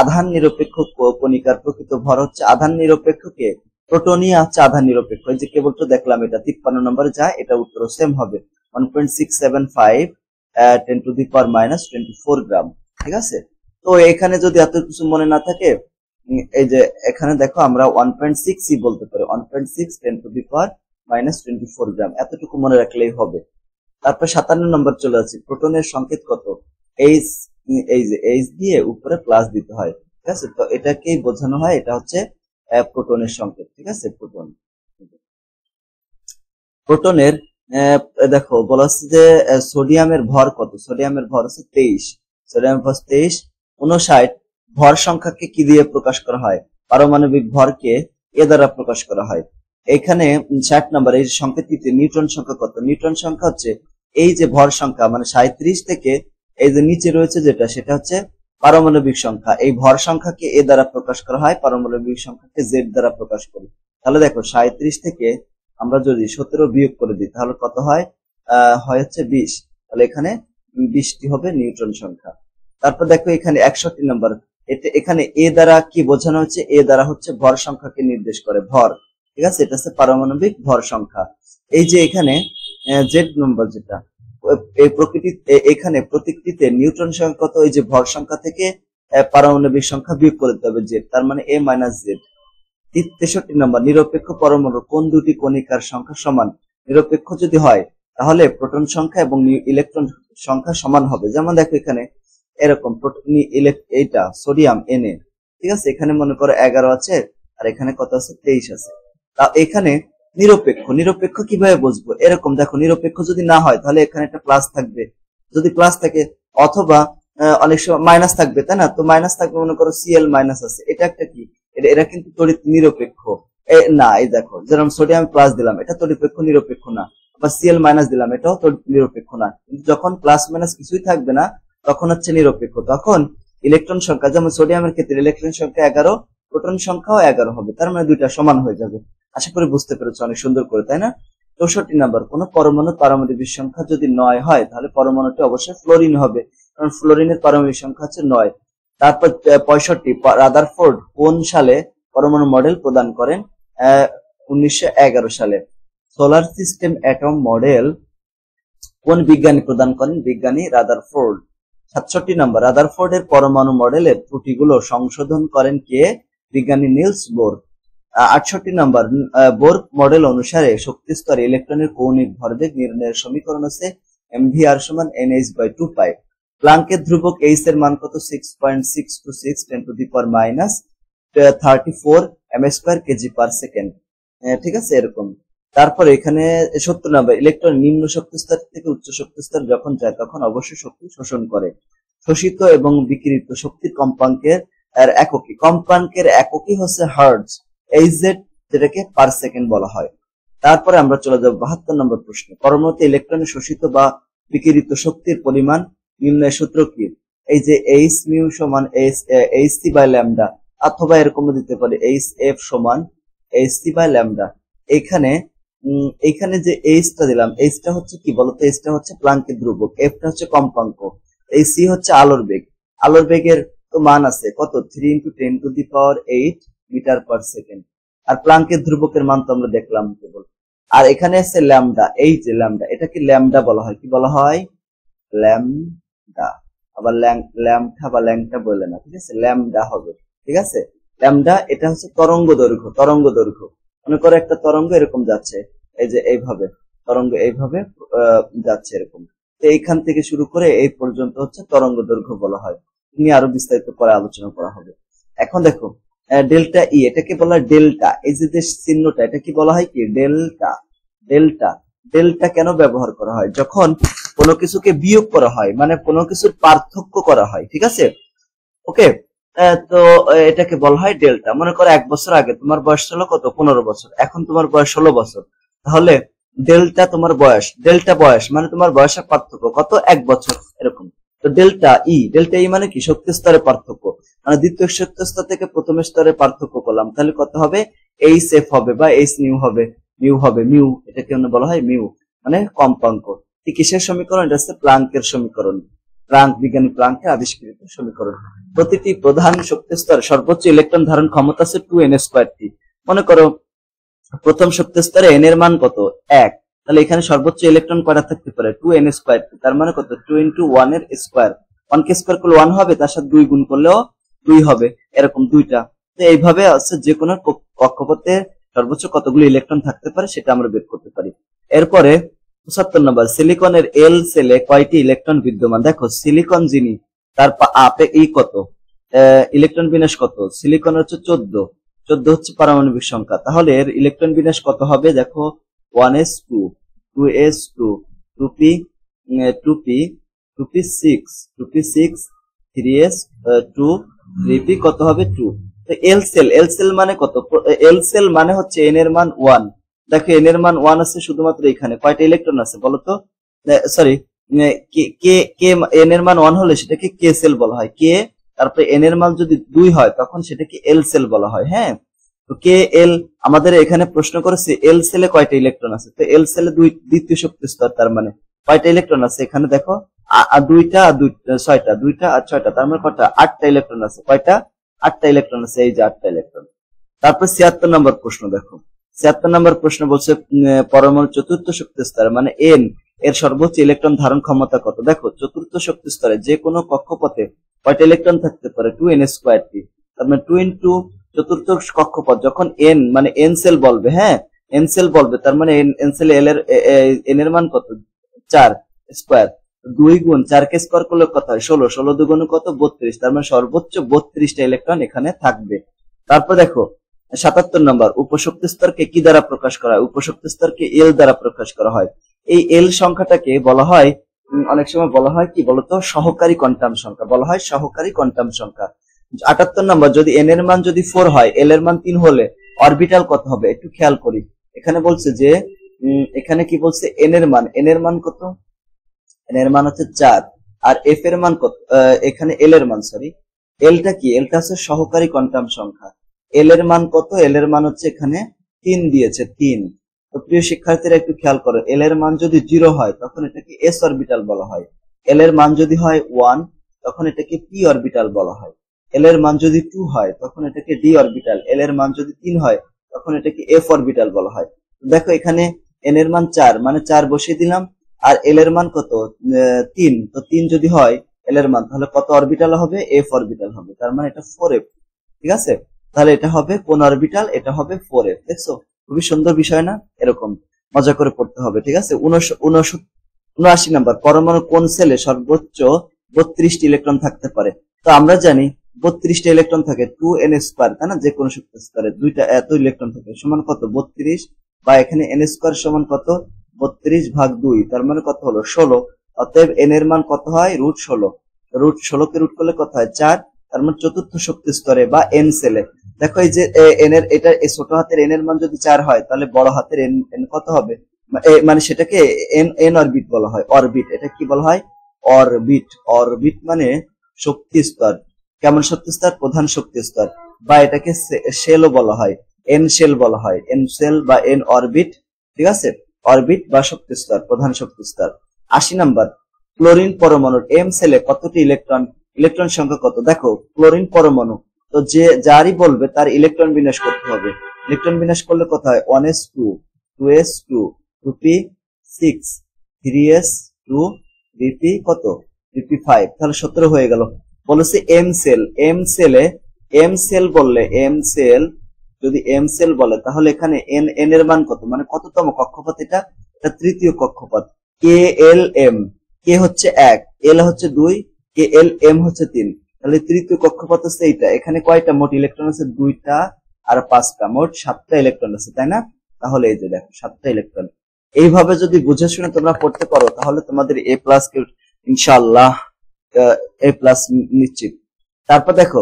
আধান নিরপেক্ষ কণিকার প্রকৃত ভর হচ্ছে, আধান নিরপেক্ষ কে? প্রোটনই হচ্ছে আধান নিরপেক্ষ। এই যে কেবল তো দেখলাম এটা 53 নম্বরে যায়, এটা উত্তর সেম হবে 1.675 10 টু দি পাওয়ার মাইনাস 24 গ্রাম। ঠিক আছে, তো এখানে যদি এত কিছু মনে না থাকে, এই যে এখানে দেখো আমরা 1.6 বলতে পারি, 1.6 10 টু দি পাওয়ার মাইনাস 24 গ্রাম, এতটুকু মনে রাখলেই হবে। তারপর 57 নম্বর চলে আসি, প্রোটনের সংকেত কত? এইচ, এই যে এইচ দিয়ে উপরে প্লাস দিতে হয়। ঠিক আছে, তো এটাকেই বোঝানো হয়, এটা হচ্ছে প্রোটনের সংকেত। ঠিক আছে, প্রোটন। প্রোটনের দেখো বলা হচ্ছে যে সোডিয়ামের ভর কত? সোডিয়ামের ভর হচ্ছে 23। সোডিয়ামের ভর 23। 59 ভর সংখ্যাকে কি দিয়ে প্রকাশ করা হয়? পারমাণবিক ভরকে এ দ্বারা প্রকাশ করা হয়। এখানে 60 নম্বর, এই সংকেতটিতে নিউটন সংখ্যা কত? নিউটন সংখ্যা হচ্ছে এই যে ভর সংখ্যা, মানে 37 থেকে এই যে নিচে রয়েছে যেটা, সেটা হচ্ছে পারমাণবিক সংখ্যা। এই ভর সংখ্যাকে এ দ্বারা প্রকাশ করা হয়, পারমাণবিক সংখ্যাকে জেড দ্বারা প্রকাশ করি। তাহলে দেখো 37 থেকে আমরা যদি 17 বিয়োগ করে দিই তাহলে কত হয়? হচ্ছে 20। তাহলে এখানে 20টি হবে নিউটন সংখ্যা। তারপর দেখো এখানে 61 নম্বর, এখানে এ দ্বারা কি বোঝানো হচ্ছে? এ দ্বারা হচ্ছে ভর সংখ্যাকে নির্দেশ করে, ভর। ঠিক আছে, এটা হচ্ছে পারমাণবিক ভর সংখ্যা। এই যে এখানে জেড নম্বর যেটা, এই এখানে প্রতীকটিতে নিউটন সংখ্যা কত? এই যে ভর সংখ্যা থেকে পারমাণবিক সংখ্যা বিয়োগ করে দিতে হবে জেড, তার মানে এ মাইনাস জেড। 63 নম্বর, নিরপেক্ষ পরমাণুর কোন দুটি কণিকার সংখ্যা সমান? নিরপেক্ষ যদি হয় তাহলে প্রোটন সংখ্যা এবং ইলেকট্রন সংখ্যা সমান হবে। যেমন দেখো এখানে এরকম এইটা সোডিয়াম Na, ঠিক আছে, এখানে মনে করো 11 আছে আর এখানে কত আছে? 23 আছে। তা এখানে নিরপেক্ষ, নিরপেক্ষ কিভাবে বুঝবো? এরকম দেখো, নিরপেক্ষ যদি না হয় তাহলে এখানে একটা প্লাস থাকবে, যদি প্লাস থাকে, অথবা অনেক সময় মাইনাস থাকবে, তাই না? তো মাইনাস থাকবে, মনে করো Cl মাইনাস আছে, এটা একটা কি, এরা কিন্তু তড়িৎ নিরপেক্ষ না। এই দেখো, যেরকম সোডিয়াম প্লাস দিলাম, এটা তড়িৎ নিরপেক্ষ না। আবার Cl মাইনাস দিলাম, এটাও তড়িৎ নিরপেক্ষ না। কিন্তু যখন প্লাস মাইনাস কিছুই থাকবে না তখন হচ্ছে নিরপেক্ষ। তখন ইলেকট্রন সংখ্যা, যেমন সোডিয়ামের ক্ষেত্রে ইলেকট্রন সংখ্যা 11, প্রোটন সংখ্যাও 11 হবে, তার মানে দুইটা সমান হয়ে যাবে। আশা করি বুঝতে পেরেছো অনেক সুন্দর করে, তাই না? 64 নম্বর, কোন পরমাণুর পারমাণবিক সংখ্যা যদি 9 হয় তাহলে পরমাণুটি অবশ্যই ফ্লোরিন হবে, কারণ ফ্লোরিনের পারমাণবিক সংখ্যা হচ্ছে 9। তারপর 65, রাদারফোর্ড কোন সালে পরমাণু মডেল প্রদান করেন? 1911 সালে। সোলার সিস্টেম অ্যাটম মডেল কোন বিজ্ঞানী প্রদান করেন? বিজ্ঞানী রাদারফোর্ড। 67 নম্বর, রাদারফোর্ডের পরমাণু মডেলের ত্রুটিগুলো সংশোধন করেন কে? বিজ্ঞানী নিলস বোর। 68 নম্বর, বোর মডেল অনুসারে শক্তি স্তরে ইলেকট্রনের কৌণিক ভরবেগ নির্ণয়ের সমীকরণ আছে mvr সমান nh/2π। প্লাঙ্কের ধ্রুবক এইচ এর মান কত? 6.626 10 to the power minus 34 m² kg/সেকেন্ড। ঠিক আছে, এরকম। তারপরে এখানে 70 নম্বর, ইলেকট্রন নিম্ন শক্তি স্তর থেকে উচ্চ শক্তি স্তর যখন যায় তখন অবশ্যই শক্তি শোষণ করে। শোষিত এবং বিকিরিত শক্তির কম্পাঙ্কের এককই, কম্পাঙ্কের এককই হচ্ছে হার্টজ, এইচজেড, যেটাকে পার সেকেন্ড বলা হয়। তারপরে আমরা চলে যাব 72 নম্বর প্রশ্ন, পরমাণুতে ইলেকট্রনের শোষিত বা বিকিরিত শক্তির পরিমাণ নির্ণয়ের সূত্র কি? এই যে এইচ মিউ সমান এইচ সি বাই ল্যামডা, অথবা এরকম দিতে পারে এইচ এফ সমান এইচ সি বাই ল্যামডা। এইখানে যে এইচটা দিলাম, এইচটা হচ্ছে কি বলতো? এইচটা হচ্ছে প্লাঙ্কের ধ্রুবক, এফটা হচ্ছে কম্পাঙ্ক, এই সি হচ্ছে আলোর বেগ। আলোর বেগের তো মান আছে কত? 3 × 10 to the power 8 metre per second. আর প্লাঙ্কের ধ্রুবকের মান তো আমরা দেখলাম কেবল। আর এখানে আছে ল্যামডা, এই যে ল্যামডা, এটা কি ল্যামডা বলা হয়? কি বলা হয়? ল্যামডা। আবার ল্যামডা বা ল্যাংটা বলে না, ঠিক আছে, ল্যামডা হবে। ঠিক আছে, ল্যামডা, এটা হচ্ছে তরঙ্গ দৈর্ঘ্য। তরঙ্গ দৈর্ঘ্য, মনে করো একটা তরঙ্গ এরকম যাচ্ছে, এই যে এইভাবে তরঙ্গ এইভাবে যাচ্ছে এরকম, তো এইখান থেকে শুরু করে এই পর্যন্ত হচ্ছে তরঙ্গ দৈর্ঘ্য বলা হয়। নিয়ে আরো বিস্তারিত পরে আলোচনা করা হবে। এখন দেখো ডেল্টা ই, এটাকে বলা হয় ডেল্টা। এই যে চিহ্নটা, এটা কি বলা হয়? কি ডেল্টা। ডেল্টা, ডেল্টা কেন ব্যবহার করা হয়? যখন কোনো কিছুকে বিয়োগ করা হয়, মানে কোনো কিছুর পার্থক্য করা হয়। ঠিক আছে, ওকে। তো এটাকে বলা হয় ডেল্টা। মনে করো 1 বছর আগে তোমার বয়স ছিল কত? 15 বছর, এখন তোমার বয়স 16 বছর, তাহলে ডেল্টা তোমার বয়স, ডেল্টা বয়স মানে তোমার বয়সের পার্থক্য কত, 1 বছর এরকম। তো ডেল্টা ই মানে কি, শক্তি স্তরের পার্থক্য, মানে দ্বিতীয় শক্তি স্তর থেকে প্রথম স্তরের পার্থক্য করলাম, তাহলে কত হবে, এইচ এফ হবে বা এইচ নিউ হবে, মিউ, এটাকে বলা হয় মিউ, মানে কম্পাঙ্ক। ঠিক কিসের সমীকরণ, এটা হচ্ছে প্লাঙ্কের সমীকরণ, বিজ্ঞানী প্লাঙ্কে আবিষ্কৃত সমীকরণ। প্রতিটি প্রধান শক্তি স্তরে সর্বোচ্চ ইলেকট্রন ধারণ ক্ষমতা আছে 2n²t। মনে করো প্রথম শক্তি স্তরে n এর মান কত, 1, তাহলে এখানে সর্বোচ্চ ইলেকট্রন কয়টা থাকতে পারে, 2n², তার মানে কত, 2 × 1 এর স্কয়ার, 1 কে স্কয়ার করলে 1 হবে, তার সাথে 2 গুণ করলেও 2 হবে, এরকম দুইটা। তো এইভাবে আছে যে কোনো কক্ষপথে সর্বোচ্চ কতগুলো ইলেকট্রন থাকতে পারে সেটা আমরা বের করতে পারি। এরপরে 75 নম্বর, সিলিকনের এল সেলে কয়টি ইলেকট্রন বিদ্যমান। দেখো সিলিকন যিনি, তার আপে কত, ইলেকট্রন বিন্যাস কত, সিলিকন হচ্ছে 14 হচ্ছে পারমাণবিক সংখ্যা, তাহলে এর ইলেকট্রন বিন্যাস কত হবে, দেখো 1s2, 2s2, 2p, 2p6, 3s2, 3p কত হবে 2। তো এল সেল মানে কত, এল সেল মানে হচ্ছে n এর মান 1। দেখো n এর মান 1 আছে শুধুমাত্র এখানে, কয়টা ইলেকট্রন আছে বলতো, সরি, কে n এর মান 1 হলে সেটাকে কে সেল বলা হয়, কে, তারপরে n এর মান যদি 2 হয় তখন সেটাকে এল সেল বলা হয়। হ্যাঁ, তো কে এল, আমাদের এখানে প্রশ্ন করেছে এল সেলে কয়টা ইলেকট্রন আছে, তো এল সেলে দ্বিতীয় শক্তি স্তর, তার মানে কয়টা ইলেকট্রন আছে, এখানে দেখো দুইটা আর ছয়টা, দুইটা আর ছয়টা, তার মানে কয়টা, 8টা ইলেকট্রন আছে, কয়টা, 8টা ইলেকট্রন আছে, এই যে 8টা ইলেকট্রন। তারপর 76 নম্বর প্রশ্ন দেখো, 76 নম্বর প্রশ্ন বলছে পরমাণু চতুর্থ শক্তি স্তরে মানে এন এর সর্বোচ্চ ইলেকট্রন ধারণ ক্ষমতা কত। দেখো চতুর্থ শক্তি স্তরে যে কোনো কক্ষপথে কয়টা ইলেকট্রন থাকতে পারে, 2n²t, তার মানে 2 × চতুর্থ কক্ষপথ, যখন এন মানে এন সেল বলবে, হ্যাঁ এন সেল বলবে, তার মানে এন সেল এন এর মান কত, 4 স্কয়ার, 2 গুণ 4 কে স্কয়ার করলে কত হয়, 16, 16 দুগুণ কত, 32, তার মানে সর্বোচ্চ 32টা ইলেকট্রন এখানে থাকবে। তারপর দেখো 77 নম্বর, উপশক্তি স্তরকে কি দ্বারা প্রকাশ করা হয়, উপশক্তি স্তরকে এল দ্বারা প্রকাশ করা হয়। এই এল সংখ্যাটাকে বলা হয়, অনেক সময় বলা হয় কি বলতো, সহকারী কোয়ান্টাম সংখ্যা, বলা হয় সহকারী কোয়ান্টাম সংখ্যা। 78 নম্বর, যদি এন এর মান যদি 4 হয়, এল এর মান 3 হলে অরবিটাল কত হবে, একটু খেয়াল করি। এখানে বলছে যে এখানে কি বলছে, এন এর মান কত, এন এর মান হচ্ছে 4, আর এফ এর মান কত, এখানে এল এর মান, সরি, এলটা কি, এলটা হচ্ছে সহকারী কোয়ান্টাম সংখ্যা, এল এর মান কত, এল এর মান হচ্ছে এখানে 3 দিয়েছে, 3। তো প্রিয় শিক্ষার্থীরা একটু খেয়াল করো, এল এর মান যদি 0 হয় তখন এটাকে এস অরবিটাল বলা হয়, এল এর মান যদি হয় 1 তখন এটাকে পি অরবিটাল বলা হয়, এল এর মান যদি 2 হয় তখন এটাকে ডি অরবিটাল, এল এর মান যদি 3 হয় তখন এটাকে এফ অরবিটাল বলা হয়। দেখো এখানে এন এর মান 4, মানে 4 বসিয়ে দিলাম, আর এল এর মান কত, 3, তো 3 যদি হয় এল এর মান, তাহলে কত অরবিটাল হবে, এফ অরবিটাল হবে, তার মানে এটা 4f। ঠিক আছে, তাহলে এটা হবে কোন অরবিটাল, এটা হবে 4f। দেখছো খুবই সুন্দর বিষয় না, এরকম মজা করে পড়তে হবে। ঠিক আছে, 79 নম্বর, পরমাণু কোন সেলে সর্বোচ্চ 32টি ইলেকট্রন থাকতে পারে। তো আমরা জানি 32টা ইলেকট্রন থাকে, 2n², তাই না, যে কোনো শক্তি স্তরে দুইটা এত ইলেকট্রন থাকে, সমান কত, 32, বা এখানে n² সমান কত, 32/2, তার মানে কত হলো 16। অতএব n এর মান কত হয়, √16, √16 কে রুট করলে কত হয়, 4, তার মানে চতুর্থ শক্তি স্তরে বা এন সেলে। দেখো এই যে এন এর, এটা ছোট হাতের এন এর মান যদি 4 হয় তাহলে বড় হাতের এন কত হবে, মানে সেটাকে এন অরবিট বলা হয়, অরবিট, এটা কি বলা হয়, অরবিট, অরবিট মানে শক্তি স্তর, কেমন শক্তি স্তর, প্রধান শক্তি স্তর, বা এটাকে শেলও বলা হয়, এন শেল বলা হয়, এন শেল বা এন অরবিট। ঠিক আছে, অরবিট বা শক্তি স্তর, প্রধান শক্তি স্তর। 80 নম্বর, ক্লোরিন পরমাণুর এম সেলে কতটি ইলেকট্রন, ইলেকট্রন সংখ্যা কত। দেখো ক্লোরিন পরমাণু, তো যে যারই বলবে তার ইলেকট্রন বিন্যাস করতে হবে, ইলেকট্রন বিন্যাস করলে কত হয়, 1s2, 2s2, 2p6, 3s2, 3p কত, 3p5, তাহলে 17 হয়ে গেল। বলেছে এম সেল, এম সেল বললে, এম সেল যদি এম সেল বলে তাহলে এখানে এন এর মান কত, মানে কততম কক্ষপথ, এটা তৃতীয় কক্ষপথ। কে এল এম, কে হচ্ছে 1, এল হচ্ছে 2, কে এল এম হচ্ছে 3, তাহলে তৃতীয় কক্ষপথ হচ্ছে এইটা। এখানে কয়টা মোট ইলেকট্রন আছে, 2টা আর 5টা, মোট 7টা ইলেকট্রন আছে, তাই না। তাহলে এই যে দেখো 7টা ইলেকট্রন। এইভাবে যদি বুঝে শুনে তোমরা পড়তে পারো তাহলে তোমাদের এ প্লাস ইনশাআল্লাহ এ প্লাস নিশ্চিত। তারপর দেখো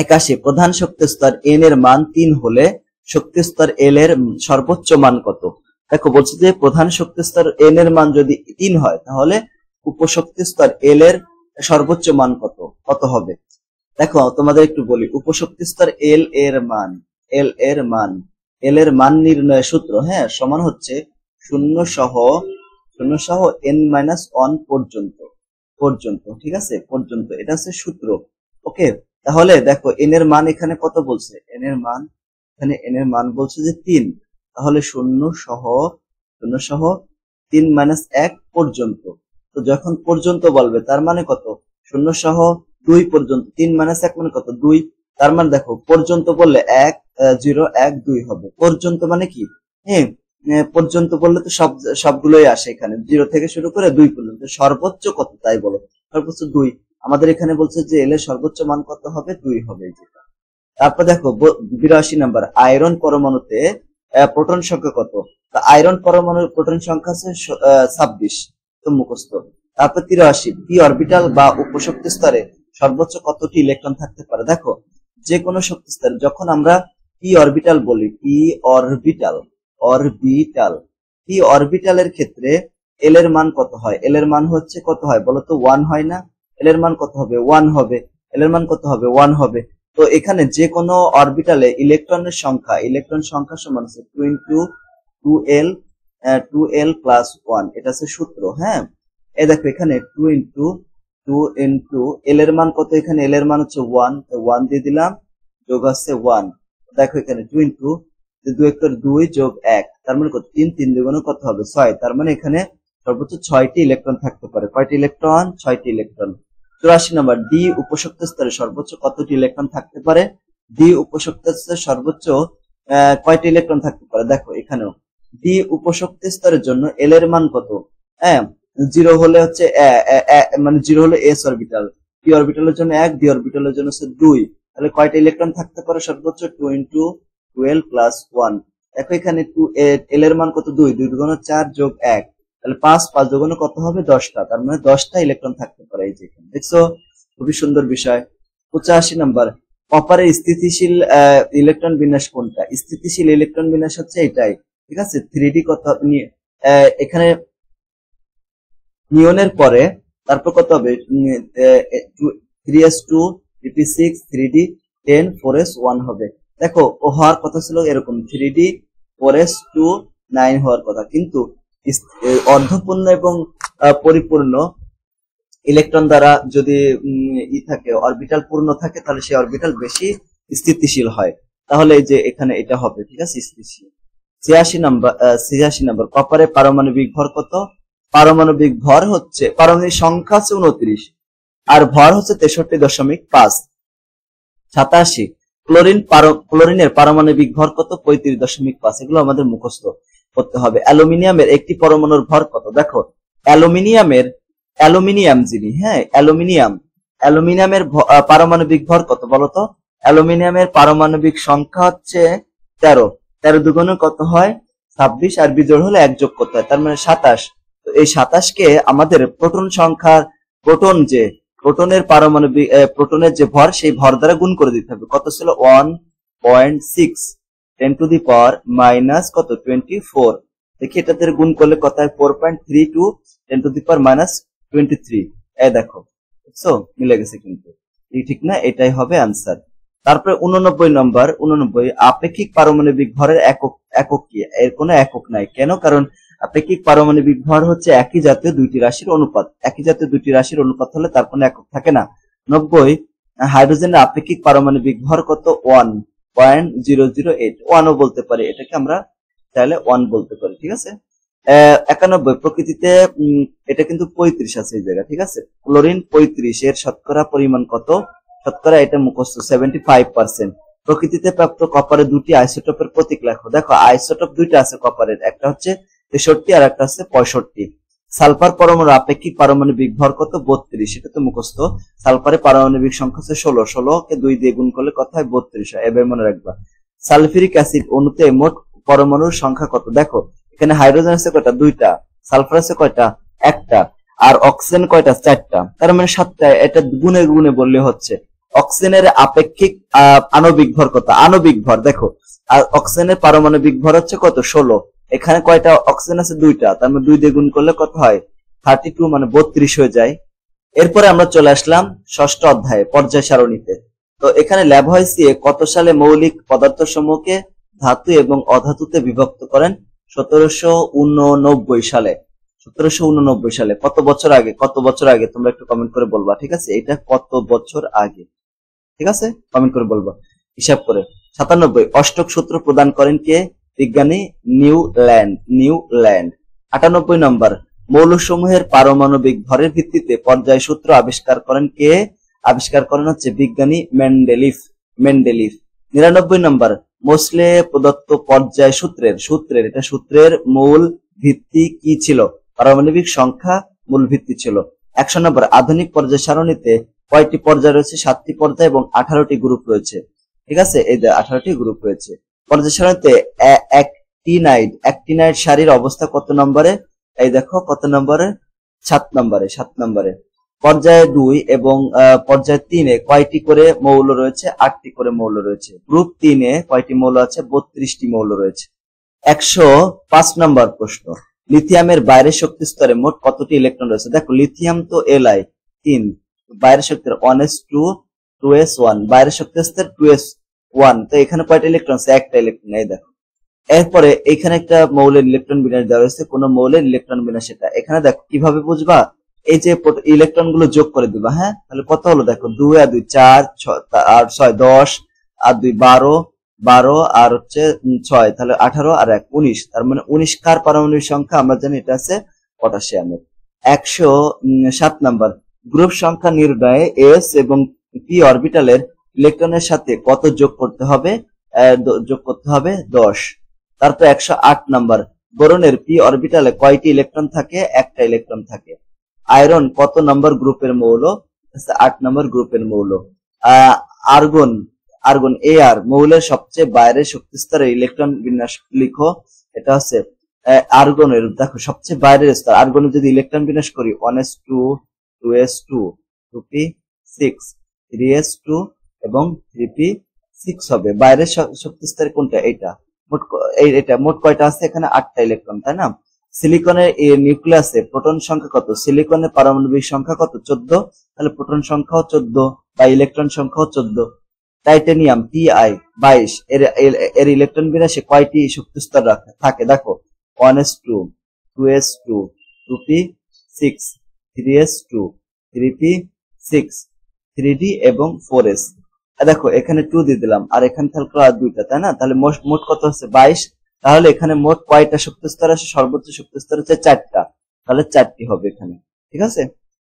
81, প্রধান শক্তি স্তর এন এর মান 3 হলে শক্তি স্তর এল এর সর্বোচ্চ মান কত। দেখো বলছে যে প্রধান শক্তি স্তর n এর মান যদি 3 হয় তাহলে উপশক্তি স্তর l এর সর্বোচ্চ মান কত হবে। দেখো তোমাদের একটু বলি, উপশক্তি স্তর l এর মান নির্ণয়ের সূত্র সমান হচ্ছে 0 সহ n-1 পর্যন্ত, ঠিক আছে, পর্যন্ত, এটা হচ্ছে সূত্র। ওকে, তাহলে দেখো n এর মান এখানে কত বলছে, n এর মান বলছে যে 3, তাহলে 0 সহ 3-1 পর্যন্ত। তো যখন পর্যন্ত বলবে তার মানে কত, 0 সহ 2 পর্যন্ত, 3-1 মানে কত, 2, তার মানে দেখো পর্যন্ত বললে 1 0 1 2 হবে। পর্যন্ত মানে কি, পর্যন্ত বললে তো সবগুলোই আসে এখানে, 0 থেকে শুরু করে 2 পর্যন্ত। সর্বোচ্চ কত তাই বলো, সর্বোচ্চ 2। আমাদের এখানে বলছে যে এল এর সর্বোচ্চ মান কত হবে, 2 হবে যেটা। তারপর দেখো 82 নাম্বার, আয়রন পরমাণুতে প্রোটন সংখ্যা কত। আয়রন পরমাণুর প্রোটন সংখ্যা আছে 26, তো মুখস্থ। তারপর 83, পি অরবিটাল বা উপশক্তি স্তরে সর্বোচ্চ কতটি ইলেকট্রন থাকতে পারে। দেখো যে কোনো শক্তি স্তরে যখন আমরা পি অরবিটাল বলি, পি অরবিটালের ক্ষেত্রে এল এর মান কত হয়, এল এর মান হচ্ছে কত হয় বলতো, 1 হয় না। এল এর মান কত হবে, 1 হবে। এল এর মান কত হবে, 1 হবে। তো এখানে যে কোনো অরবিটালে ইলেকট্রন সংখ্যা সমান আছে 2l প্লাস 1, এটা হচ্ছে সূত্র। এই দেখো এখানে 2 ইন্টু এল এর মান কত, এখানে এল এর মান হচ্ছে 1, তো 1 দিয়ে দিলাম, যোগ আছে 1। দেখো এখানে 2 ইন্টু 2 × 2 যোগ 1, তার মানে কত, 3, 3 দুগুণ কত হবে 6, তার মানে এখানে সর্বোচ্চ 6টি ইলেকট্রন থাকতে পারে। কয়টি ইলেকট্রন, 6টি ইলেকট্রন। 84 নম্বর, ডি উপশক্তি স্তরে সর্বোচ্চ কতটি ইলেকট্রন থাকতে পারে। ডি উপশক্তি স্তরে সর্বোচ্চ কয়টি ইলেকট্রন থাকতে পারে। দেখো এখানেও ডি উপশক্তি স্তরের জন্য এল এর মান কত, 0 হলে হচ্ছে মানে 0 হলে এস অরবিটাল, পি অরবিটালের জন্য 1, ডি অরবিটালের জন্য হচ্ছে 2, তাহলে কয়টা ইলেকট্রন থাকতে পারে সর্বোচ্চ, 2 ইন্টু 12 প্লাস 1। দেখো এখানে এল এর মান কত, 2, 2 দুগুণ 4 যোগ 1, তাহলে 5, 5 দুগুণ কত হবে 10টা, তার মানে 10টা ইলেকট্রন থাকতে পারে। এই যে এখানে দেখছো, খুবই সুন্দর বিষয়। 85 নাম্বার, কপারের স্থিতিশীল ইলেকট্রন বিন্যাস কোনটা। স্থিতিশীল ইলেকট্রন বিন্যাস হচ্ছে এটাই, ঠিক আছে। 3D কত এখানে নিয়নের পরে তারপর কত হবে, 3s2 3p6 3d 10 4s1 হবে। দেখো ও হওয়ার কথা ছিল এরকম 3d 4s2 9 হওয়ার কথা, কিন্তু অর্ধপূর্ণ এবং পরিপূর্ণ ইলেকট্রন দ্বারা যদি থাকে, অরবিটাল পূর্ণ থাকে, তাহলে সেই অরবিটাল বেশি স্থিতিশীল হয়, তাহলে এই যে এখানে এটা হবে, ঠিক আছে, স্থিতিশীল। 86 নাম্বার, কপারের পারমাণবিক ভর কত। পারমাণবিক ভর হচ্ছে, পারমাণবিক সংখ্যা হচ্ছে 29 আর ভর হচ্ছে 63.5। 87, ক্লোরিনের পারমাণবিক ভর কত, 35.5। এগুলো আমাদের মুখস্থ করতে হবে। অ্যালুমিনিয়ামের একটি পরমাণুর ভর কত। দেখো অ্যালুমিনিয়ামের পারমাণবিক ভর কত বলতো। অ্যালুমিনিয়ামের পারমাণবিক সংখ্যা হচ্ছে 13, 13 দুগুণে কত হয় 26, আর বিজোড় হলে 1 যোগ করতে হয়, তার মানে 27। তো এই 27কে আমাদের প্রোটন সংখ্যার প্রোটনের যে ভর, সেই ভর দ্বারা গুণ করে দিতে হবে। কত ছিল, 1.6 10 টু দি পাওয়ার মাইনাস কত 24। দেখি এটাতে গুণ করলে কত হয়, 4.32 10 টু দি পাওয়ার মাইনাস 23। এই দেখো বুঝছো, মিলে গেছে কিন্তু, ঠিক না, এটাই হবে আনসার। তারপরে 89 নম্বর, আপেক্ষিক পারমাণবিক ভরের একক কি। এর কোনো একক নাই, কেন, কারণ আপেক্ষিক পারমাণবিক ভর হচ্ছে একই জাতীয় দুইটি রাশির অনুপাত। একই জাতীয় দুইটি রাশির অনুপাত হলে তার কোনো একক থাকে না। 90, হাইড্রোজেনের আপেক্ষিক পারমাণবিক ভর কত, 1.008। 1ও বলতে পারি, এটাকে আমরা চাইলে 1 বলতে পারি, ঠিক আছে। 91, প্রকৃতিতে এটা কিন্তু 35 আছে এই জায়গা, ঠিক আছে। ক্লোরিন 35, এর শতকরা পরিমাণ কত। শতকরা এটা মুখস্থ 75%। প্রকৃতিতে প্রাপ্ত কপারের দুটি আইসোটোপের প্রতীক লেখো। দেখো আইসোটোপ দুইটা আছে কপারের, একটা হচ্ছে 63 আর একটা হচ্ছে 65। সালফার পরমাণুর আপেক্ষিক পারমাণবিক ভর কত, 32, সেটা তো মুখস্থ। সালফারের পারমাণবিক সংখ্যা হচ্ছে 16, 16 কে 2 দিয়ে গুণ করলে কত হয় 32 হয়, এবার মনে রাখবা। সালফিউরিক অ্যাসিড অণুতে মোট পরমাণুর সংখ্যা কত। দেখো এখানে হাইড্রোজেন আছে কয়টা, 2টা, সালফার আছে কয়টা, 1টা, আর অক্সিজেন কয়টা, 4টা, তার মানে 7টা। এটা গুণে গুণে বললে হচ্ছে। অক্সিজেনের আপেক্ষিক আণবিক ভর কত। আণবিক ভর দেখো, আর অক্সিজেনের পারমাণবিক ভর হচ্ছে কত, 16, এখানে কয়টা অক্সিজেন আছে? দুইটা, তার মানে 2 দিয়ে গুণ করলে কত হয়? 32, মানে 32 হয়ে যায়। এরপরে আমরা চলে আসলাম ষষ্ঠ অধ্যায়ে, পর্যায় সারণীতে। তো এখানে ল্যাভয়েসিয়ে কত সালে মৌলিক পদার্থ সমূহকে ধাতু এবং অধাতুতে বিভক্ত করেন? 1789 সালে। 1789 সালে। কত বছর আগে? কত বছর আগে তোমরা একটু কমেন্ট করে বলবা, ঠিক আছে? এটা কত বছর আগে, ঠিক আছে? কমেন্ট করে বলবা হিসাব করে। 97, অষ্টক সূত্র প্রদান করেন কে? বিজ্ঞানী নিউল্যান্ড। 98 নম্বর, মৌলসমূহের পারমাণবিক ভরের ভিত্তিতে পর্যায় সূত্র আবিষ্কার করেন কে? আবিষ্কার করেন হচ্ছে বিজ্ঞানী মেন্ডেলিফ। 99 নম্বর, মোসলে প্রদত্ত পর্যায় সূত্রের এটা সূত্রের মূল ভিত্তি কি ছিল? পারমাণবিক সংখ্যা মূল ভিত্তি ছিল। 100 নম্বর, আধুনিক পর্যায় সারণীতে কয়টি পর্যায় রয়েছে? 7টি পর্যায় এবং 18টি গ্রুপ রয়েছে, ঠিক আছে? এই 18টি গ্রুপ রয়েছে। পর্যায় সারণীতে অ্যাক্টিনাইড সারির অবস্থা কত নম্বরে? এই দেখো কত নম্বরে? 7 নম্বরে। পর্যায় 2 এবং পর্যায় 3-এ কয়টি করে মৌল রয়েছে? 8টি করে মৌল রয়েছে। গ্রুপ 3-এ কয়টি মৌল আছে? 32টি মৌল রয়েছে। 105 নম্বর প্রশ্ন, লিথিয়ামের বাইরের শক্তি স্তরে মোট কতটি ইলেকট্রন রয়েছে? দেখো লিথিয়াম তো Li 3, বাইরের শক্তির 1s2 2s1, বাইরের শক্তি স্তর 2s1, তো এখানে কয়টা ইলেকট্রন আছে? একটা ইলেকট্রন। এই দেখো, এরপরে এখানে একটা মৌলের ইলেকট্রন বিন্যাস দেওয়া রয়েছে, কোন মৌলের ইলেকট্রন বিন্যাস এটা। এখানে দেখো কিভাবে বুঝবা? এই যে ইলেকট্রন গুলো যোগ করে দিবা, হ্যাঁ? তাহলে কত হলো? দেখো 2 আর 2 4, 8 6 10, আর 2 12, 12 আর হচ্ছে 6, তাহলে 18 আর 1 19, তার মানে 19 কার পারমাণবিক সংখ্যা? আমরা জানি এটা আছে পটাশিয়ামের। 107 নম্বর, গ্রুপ সংখ্যা নির্ণয়ে এস এবং পি অরবিটালের ইলেকট্রনের সাথে কত যোগ করতে হবে? 10। তারপর 108 নম্বর, বোরনের পি অরবিটালে কয়টি ইলেকট্রন থাকে? একটা ইলেকট্রন থাকে। আয়রন কত নম্বর গ্রুপের মৌল? 8 নম্বর গ্রুপের মৌল। আর্গন Ar মৌলের সবচেয়ে বাইরের শক্তি স্তরে ইলেকট্রন বিন্যাস লিখো। এটা হচ্ছে আর্গনের, দেখো সবচেয়ে বাইরের স্তর। আর্গনের যদি ইলেকট্রন বিন্যাস করি 1s2 2s2 2p6 3s2 এবং 3p6 হবে। বাইরের শক্তি স্তরে কোনটা? এটা মোট কয়টা আছে? এখানে 8টা ইলেকট্রন, তাই না? সিলিকনের নিউক্লিয়াসে প্রোটন সংখ্যা কত? সিলিকনের পারমাণবিক সংখ্যা কত? 14, তাহলে প্রোটন সংখ্যাও 14 বা ইলেকট্রন সংখ্যাও 14। টাইটানিয়াম Ti 22, এর ইলেকট্রন বিন্যাসে কয়টি শক্তি স্তর থাকে? দেখো 1s2 2s2 2p6 3s2 3p6 3d এবং 4s। দেখো এখানে 2 দিয়ে দিলাম, আর এখানে থাকলো আর 2টা, তাই না? তাহলে মোট কত হচ্ছে? 22। তাহলে এখানে মোট কয়টা শক্তি স্তর আছে? সর্বোচ্চ শক্তি স্তর হচ্ছে 4টা, তাহলে 4টি হবে এখানে, ঠিক আছে?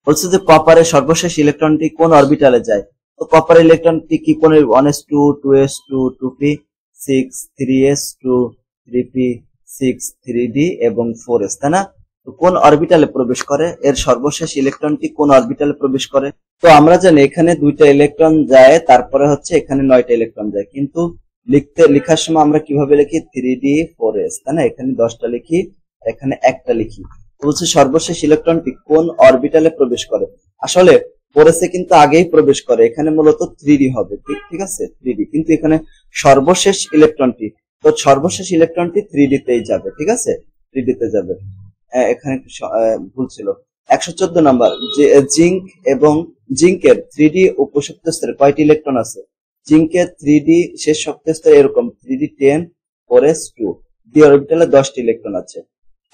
বলছে যে কপারের সর্বশেষ ইলেকট্রনটি কোন অরবিটালে যায়? তো কপার ইলেকট্রনটি কি কোন? 1s2 2s2 2p6 3s2 3p6 3d এবং 4s, তাই না? তো কোন অরবিটালে প্রবেশ করে? এর সর্বশেষ ইলেকট্রনটি কোন অরবিটালে প্রবেশ করে? তো আমরা জানি এখানে 2টা ইলেকট্রন যায়, তারপরে হচ্ছে এখানে 9টা ইলেকট্রন যায়, কিন্তু লেখার সময় আমরা কিভাবে লিখি? 3d 4s, তাই না? এখানে 10টা লিখি, এখানে একটা লিখি। বলছে সর্বশেষ ইলেকট্রনটি কোন অরবিটালে প্রবেশ করে? আসলে 4s কিন্তু আগেই প্রবেশ করে, এখানে মূলত 3d হবে, ঠিক আছে? 3d, কিন্তু এখানে সর্বশেষ ইলেকট্রনটি 3d তেই যাবে, ঠিক আছে? 3d তে যাবে। এখানে ভুল ছিল। 114 নম্বর, জিঙ্কের 3d উপশক্তি স্তরে কয়টি ইলেকট্রন আছে? জিঙ্কের 3d শেষ শক্তি স্তরে এরকম 3d 10 4s2, d অরবিটালে 10টি ইলেকট্রন আছে।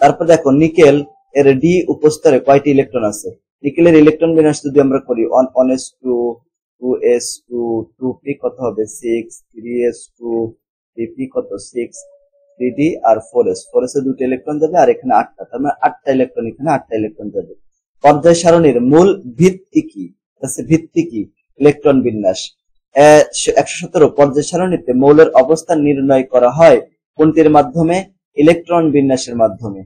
তারপর দেখো নিকেল এর ডি উপস্তরে কয়টি ইলেকট্রন আছে? নিকেলের ইলেকট্রন বিন্যাস যদি আমরা করি 1s2 2s2 2p কত হবে? 6 3s2 3p কত? 6 3d আর 4s, 4s এ 2টা ইলেকট্রন যাবে, আর এখানে 8টা, তার মানে 8টা ইলেকট্রন, এখানে 8টা ইলেকট্রন যাবে। পর্যায় সারণীর মূল ভিত্তি কি? ইলেকট্রন বিন্যাস। 117 পর্যায় সারণীতে মৌলের অবস্থান নির্ণয় করা হয় কোনটির মাধ্যমে? ইলেকট্রন বিন্যাসের মাধ্যমে।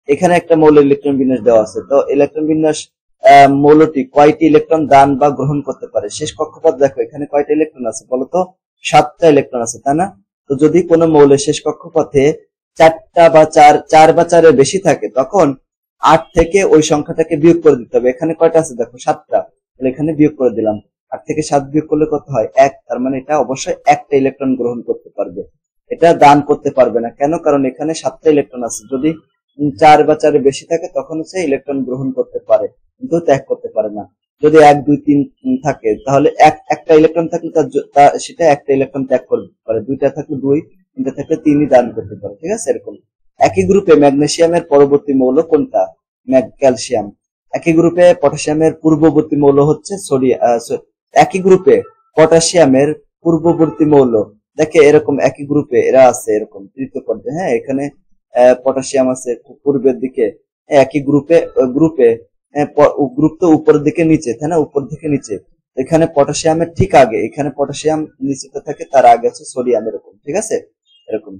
এখানে একটা মৌলের ইলেকট্রন বিন্যাস দেওয়া আছে। তো ইলেকট্রন বিন্যাস মৌলটি কয়টি ইলেকট্রন দান বা গ্রহণ করতে পারে? শেষ কক্ষপথ দেখো এখানে কয়টা ইলেকট্রন আছে বলতো? 7টা ইলেকট্রন আছে, তাই না? তো যদি কোনো মৌলের শেষ কক্ষপথে 4টা বা 4 বা 4-এর বেশি থাকে, তখন 8 থেকে ওই সংখ্যাটাকে বিয়োগ করে দিতে হবে। এখানে কয়টা আছে? দেখো 7টা, তাহলে এখানে বিয়োগ করে দিলাম। 8 থেকে 7 বিয়োগ করলে কত হয়? 1, তার মানে এটা অবশ্যই একটা ইলেকট্রন গ্রহণ করতে পারবে। এটা দান করতে পারবে না। কেন? কারণ এখানে 7টা ইলেকট্রন আছে। যদি 4 বা 4 বেশি থাকে তখন হচ্ছে ইলেকট্রন গ্রহণ করতে পারে, কিন্তু ত্যাগ করতে পারে না। যদি 1 2 3 থাকে তাহলে একটা ইলেকট্রন থাকলে সেটা একটা ইলেকট্রন ত্যাগ করতে পারে, 2টা থাকলে 2, 3টা থাকলে 3ই দান করতে পারে। ঠিক আছে? এরকম। একই গ্রুপে ম্যাগনেসিয়ামের পরবর্তী মৌল কোনটা? ক্যালসিয়াম। একই গ্রুপে পটাশিয়ামের পূর্ববর্তী মৌল হচ্ছে সোডিয়াম। একই গ্রুপে পটাশিয়ামের পূর্ববর্তী মৌল, দেখে এরকম একই গ্রুপে এরা আছে এরকম তৃতীয় পর্যায়ে। হ্যাঁ, এখানে পটাশিয়াম আছে পূর্বের দিকে, একই গ্রুপে গ্রুপ তো উপরের দিকে নিচে, তাই না? উপর দিকে নিচে, এখানে পটাশিয়ামের ঠিক আগে, এখানে পটাশিয়াম নিচেতে থাকে, তার আগে আছে সোডিয়াম, এরকম। ঠিক আছে? এরকম।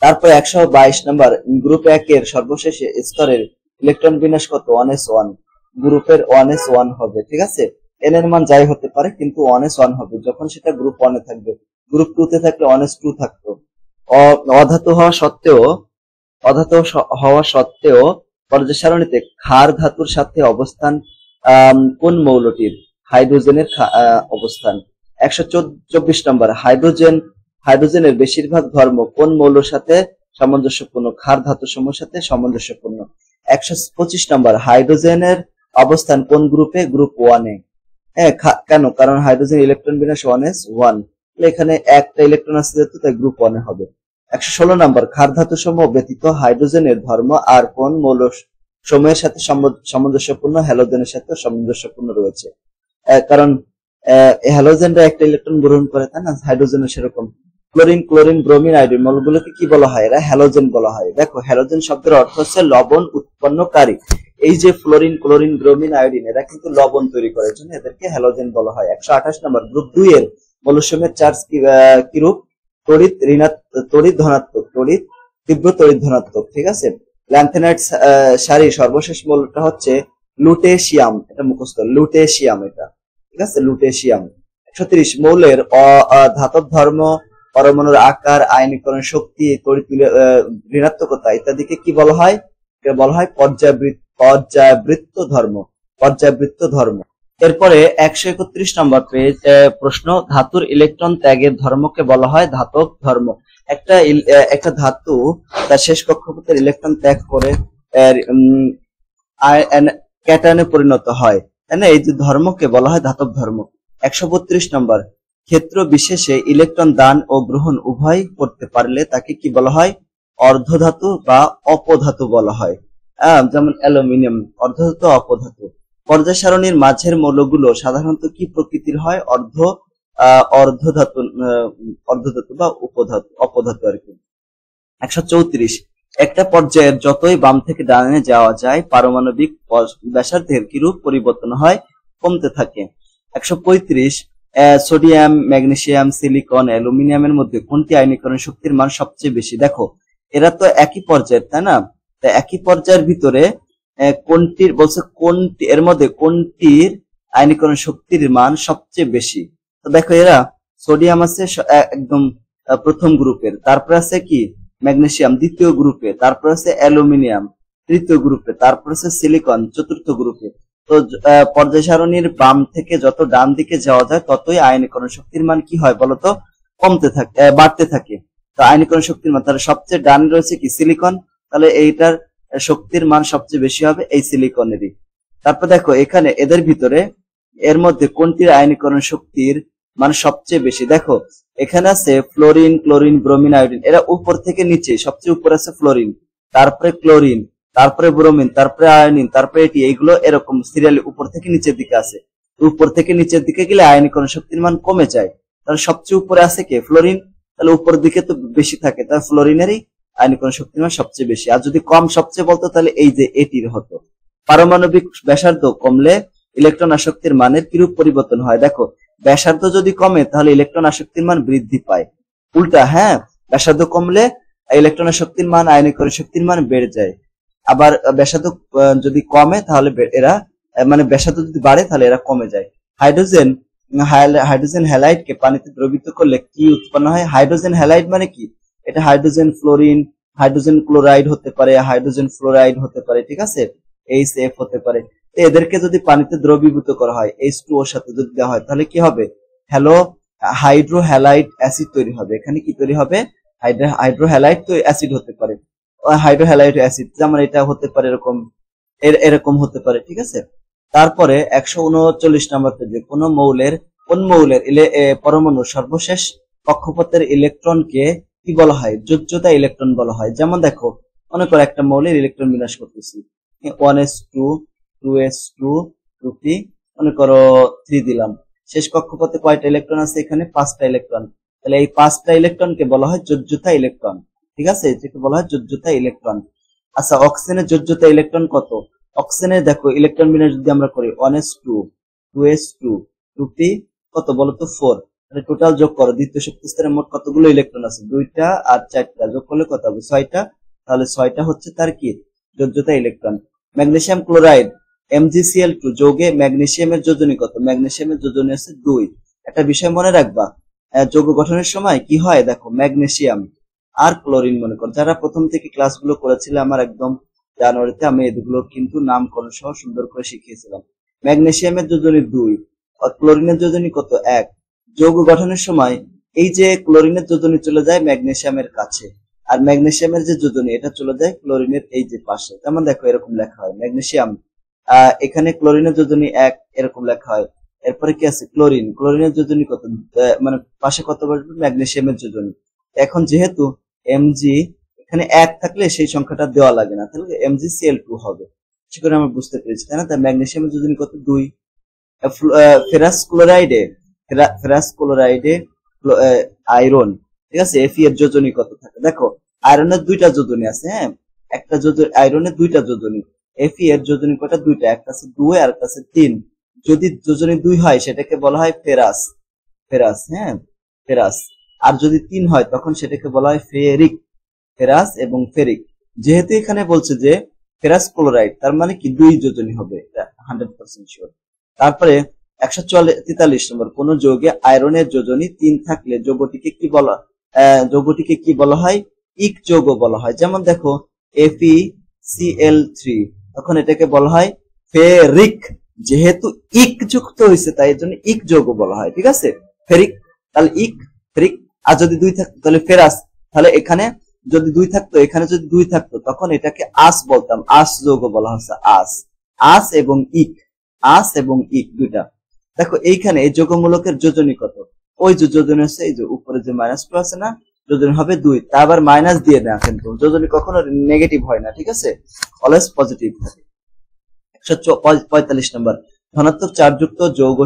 তারপর 122 নম্বর, গ্রুপ 1 এর সর্বশেষ স্তরের ইলেকট্রন বিন্যাস কত? 1s1। গ্রুপের 1s1 হবে। ঠিক আছে? n এর মান যাই হতে পারে, কিন্তু 1s1 হবে যখন সেটা গ্রুপ 1 এ থাকবে। গ্রুপ 2 তে থাকলে 1s2 থাকতো। অধাতু হওয়া সত্ত্বেও পর্যায় সারণীতে ক্ষার ধাতুর সাথে অবস্থান কোন মৌলটির? হাইড্রোজেনের অবস্থান। 124 নম্বর, হাইড্রোজেনের বেশিরভাগ ধর্ম কোন মৌলের সাথে সামঞ্জস্যপূর্ণ? ক্ষার ধাতুসমূহের সাথে সামঞ্জস্যপূর্ণ। 125 নম্বর, হাইড্রোজেনের অবস্থান কোন গ্রুপে? গ্রুপ 1 এ। হ্যাঁ, কেন? কারণ হাইড্রোজেন ইলেকট্রন বিন্যাস 1s1, এখানে একটা ইলেকট্রন আছে যেহেতু, তাই গ্রুপ 1 এ হবে। 116 নম্বর, ক্ষার ধাতুসমূহ ব্যতীত হাইড্রোজেনের ধর্ম আর কোন মৌল সমূহের সাথে সামঞ্জস্যপূর্ণ? হ্যালোজেনের সাথে সামঞ্জস্যপূর্ণ রয়েছে। কারণ হ্যালোজেনরা একটা ইলেকট্রন গ্রহণ করে, তাই না? হাইড্রোজেনের সেরকম। ক্লোরিন, ব্রোমিন, আয়োডিন মৌলগুলোকে কি বলা হয়? এরা হ্যালোজেন বলা হয়। দেখো, হ্যালোজেন শব্দের অর্থ হচ্ছে লবণ উৎপন্নকারী। এই যে ফ্লোরিন, ক্লোরিন, ব্রোমিন, আয়োডিন, এরা কিন্তু লবণ তৈরি করার জন্য এদেরকে হ্যালোজেন বলা হয়। 128 নম্বর, গ্রুপ 2 এর মৌলসমূহের চার্জ কি রূপ? তড়িৎ ধনাত্মক, তীব্র তড়িৎ ধনাত্মক। ঠিক আছে? ল্যান্থেনাইট সারির সর্বশেষ মৌলটা হচ্ছে লুটেশিয়াম। এটা মুখস্থ, লুটেশিয়াম এটা। ঠিক আছে? লুটেশিয়াম। 130, মৌলের ধাতব ধর্ম, পরমাণুর আকার, আয়নীকরণ শক্তি, তড়িৎ ঋণাত্মকতা ইত্যাদিকে কি বলা হয়? বলা হয় পর্যায়বৃত্ত ধর্ম। এরপরে 131 নম্বর পেজ, প্রশ্ন, ধাতুর ইলেকট্রন ত্যাগের ধর্মকে বলা হয় ধাতব ধর্ম। একটা ধাতু তার শেষ কক্ষপথের ইলেকট্রন ত্যাগ করে ক্যাটায়নে পরিণত হয়, তাই না? এই যে ধর্মকে বলা হয় ধাতব ধর্ম। 132 নম্বর, ক্ষেত্র বিশেষে ইলেকট্রন দান ও গ্রহণ উভয় করতে পারলে তাকে কি বলা হয়? অর্ধধাতু বা অপধাতু বলা হয়। যেমন অ্যালুমিনিয়াম অর্ধধাতু, অপধাতু। পর্যায় সারণীর মাঝের মৌলগুলো সাধারণত কি প্রকৃতির হয়? অর্ধধাতু বা অপধাতু আর কি। 134, একটা পর্যায়ের যতই বাম থেকে ডানে যাওয়া যায় পারমাণবিক ব্যাসার্ধের কিরূপ পরিবর্তন হয়? কমতে থাকে। 135, সোডিয়াম, ম্যাগনেসিয়াম, সিলিকন, অ্যালুমিনিয়ামের মধ্যে কোনটি আয়নীকরণ শক্তির মান সবচেয়ে বেশি? দেখো, এরা তো একই পর্যায়ের, তাই না? একই পর্যায়ের ভিতরে এর মধ্যে কোনটির আয়নীকরণ শক্তির মান সবচেয়ে বেশি? তো দেখো, এরা সোডিয়াম আছে একদম প্রথম গ্রুপের, তারপর আছে কি ম্যাগনেসিয়াম দ্বিতীয় গ্রুপে, তারপর আছে অ্যালুমিনিয়াম তৃতীয় গ্রুপে, তারপর আছে সিলিকন চতুর্থ গ্রুপে। তো পর্যায় সারণীর বাম থেকে যত ডান দিকে যাওয়া যায় ততই আয়নীকরণ শক্তির মান কি হয় বলতো? বাড়তে থাকে। তো আয়নীকরণ শক্তির মান, তাহলে সবচেয়ে ডান রয়েছে কি? সিলিকন, তাহলে এইটার শক্তির মান সবচেয়ে বেশি হবে এই সিলিকনেরই। তারপর দেখো, এখানে এদের ভিতরে এর মধ্যে কোনটির আয়নীকরণ শক্তির মান সবচেয়ে বেশি? দেখো, এখানে আছে ফ্লোরিন, ক্লোরিন, ব্রোমিন, আয়োডিন, এরা উপর থেকে নিচে, সবচেয়ে উপরে আছে ফ্লোরিন, তারপরে ক্লোরিন, তারপরে ব্রোমিন, তারপরে আয়োডিন, তারপরে এটি, এইগুলো এরকম সিরিয়ালি উপর থেকে নিচের দিকে আছে। উপর থেকে নিচের দিকে গেলে আয়নীকরণ শক্তির মান কমে যায়। তাহলে সবচেয়ে উপরে আছে কে? ফ্লোরিন। তাহলে উপর দিকে তো বেশি থাকে, তাহলে ফ্লোরিনেরই আয়নীকরণ শক্তির মান সবচেয়ে বেশি। আর যদি কম সবচেয়ে বলতো তাহলে এই যে এটির হতো। পারমাণবিক ব্যাসার্ধ কমলে ইলেকট্রন আসক্তির মানের কিরূপ পরিবর্তন হয়? দেখো, ব্যাসার্ধ যদি কমে তাহলে ইলেকট্রন আসক্তির মান বৃদ্ধি পায়। উল্টা, হ্যাঁ, ব্যাসার্ধ কমলে ইলেকট্রন আসক্তির মান, আয়নীকরণ শক্তির মান বেড়ে যায়। আবার ব্যাসার্ধ যদি কমে তাহলে এরা ব্যাসার্ধ যদি বাড়ে তাহলে এরা কমে যায়। হাইড্রোজেন হ্যালাইডকে পানিতে দ্রবীভূত করলে কি উৎপন্ন হয়? হাইড্রোজেন হ্যালাইড মানে কি? এটা হাইড্রোজেন ফ্লোরিন, হাইড্রোজেন ক্লোরাইড হতে পারে, হাইড্রোজেন ফ্লোরাইড হতে পারে, ঠিক আছে, HF হতে পারে। এদেরকে যদি পানিতে দ্রবীভূত করা হয় H2O সাথে যদি দেওয়া হয় তাহলে কি হবে? হাইড্রোহ্যালাইড অ্যাসিড তৈরি হবে। এখানে কি তৈরি হবে? হাইড্রোহ্যালাইড তো অ্যাসিড হতে পারে, হাইড্রোহ্যালাইড অ্যাসিড, যেমন এটা হতে পারে এরকম, এরকম হতে পারে, ঠিক আছে। তারপরে 139 নম্বর পেজে কোন মৌলের পরমাণুর সর্বশেষ কক্ষপথের ইলেকট্রনকে কি বলা হয়? যোজ্যতা ইলেকট্রন বলা হয়। যেমন দেখো, মনে করো একটা মৌলের ইলেকট্রন বিন্যাস করতেছি, 1s2 2s2 2p, মনে করো 3 দিলাম। শেষ কক্ষপথে কয়টা ইলেকট্রন আছে? এখানে 5টা ইলেকট্রন। তাহলে এই 5টা ইলেকট্রনকে বলা হয় যোজ্যতা ইলেকট্রন, ঠিক আছে, এটাকে বলা হয় যোজ্যতা ইলেকট্রন। আচ্ছা, অক্সিজেনের যোজ্যতা ইলেকট্রন কত? অক্সিজেনের দেখো ইলেকট্রন বিন্যাস যদি আমরা করি 1s2 2s2 2p, কত বলো তো? 4। তাহলে টোটাল যোগ করো, দ্বিতীয় শক্তি স্তরে মোট কতগুলো ইলেকট্রন আছে? 2টা আর 4টা, যোগ করলে কত হবে? 6টা। তাহলে 6টা হচ্ছে তার কি? যোজ্যতা ইলেকট্রন। ম্যাগনেসিয়াম ক্লোরাইড MgCl2 যৌগে ম্যাগনেসিয়ামের যোজনী কত? ম্যাগনেসিয়ামের যোজনী আছে 2। একটা বিষয় মনে রাখবা, যৌগ গঠনের সময় কি হয় দেখো, ম্যাগনেসিয়াম আর ক্লোরিন, মনে করো যারা প্রথম থেকে ক্লাসগুলো করেছিল আমার একদম জানুয়ারিতে, আমি এগুলো কিন্তু নামকরণ সহ সুন্দর করে শিখিয়েছিলাম। ম্যাগনেসিয়ামের যোজনী 2 আর ক্লোরিনের যোজনী কত? 1। যৌগ গঠনের সময় এই যে ক্লোরিনের যোজনী চলে যায় ম্যাগনেসিয়ামের কাছে, আর ম্যাগনেসিয়ামের যে যোজনী এটা চলে যায় ক্লোরিনের এই যে পাশে। যেমন দেখো এরকম লেখা হয় ম্যাগনেসিয়াম, এখানে ক্লোরিনের যোজনী 1, এরকম লেখা হয়। এরপরে কি আছে? ক্লোরিনের যোজনী কত? মানে পাশে কত বসবে? ম্যাগনেসিয়ামের যোজনী। এখন যেহেতু Mg এখানে 1 থাকলে সেই সংখ্যাটা দেওয়া লাগে না, তাহলে MgCl2 হবে। ঠিক করে আমরা বুঝতে পেরেছি, তাই না? তাই ম্যাগনেসিয়ামের যোজনী কত? 2। ফেরাস ক্লোরাইডে আয়রন, ঠিক আছে, Fe এর যোজনী কত থাকে? দেখো আয়রনের 2টা যোজনী আছে, হ্যাঁ, একটা যোজনী, আয়রনের 2টা যোজনী। Fe এর যোজনী কয়টা? 2টা, একটা আছে 2 আর একটা আছে 3। যদি যোজনী 2 হয় সেটাকে বলা হয় ফেরাস, হ্যাঁ, ফেরাস। আর যদি 3 হয় তখন সেটাকে বলা হয় ফেরিক, ফেরাস এবং ফেরিক। যেহেতু এখানে বলছে যে ফেরাস ক্লোরাইড, তার মানে কি 2 যোজনী হবে, এটা 100% শিওর। তারপরে 143 নম্বর, কোন যৌগে আয়রনের যোজনী 3 থাকলে যৌগটিকে কি বলা হয়? ইক যৌগ বলা হয়। যেমন দেখো FeCl3, তখন এটাকে বলা হয় ফেরিক। যেহেতু ইক যুক্ত হয়েছে তাই এর জন্য ইক যৌগ বলা হয়, ঠিক আছে, ফেরিক। তাহলে ইক, ফেরিক। আর যদি 2 থাকতো তাহলে ফেরাস। তাহলে এখানে যদি 2 থাকতো, এখানে যদি 2 থাকতো তখন এটাকে আস বলতাম, আস যৌগ বলা হচ্ছে, আস এবং ইক 2টা। দেখো এইখানে এই যৌগমূলকের যোজনী কত? ওই যে যোজনী আছে, এই যে উপরে যে -2 আছে না, যোজনী হবে 2। তা আবার মাইনাস দিয়ে না, কিন্তু যোজনী কখনো নেগেটিভ হয় না, ঠিক আছে, অলওয়েজ পজিটিভ থাকে। 145 নম্বর, ধনাত্মক চার্জযুক্ত যৌগ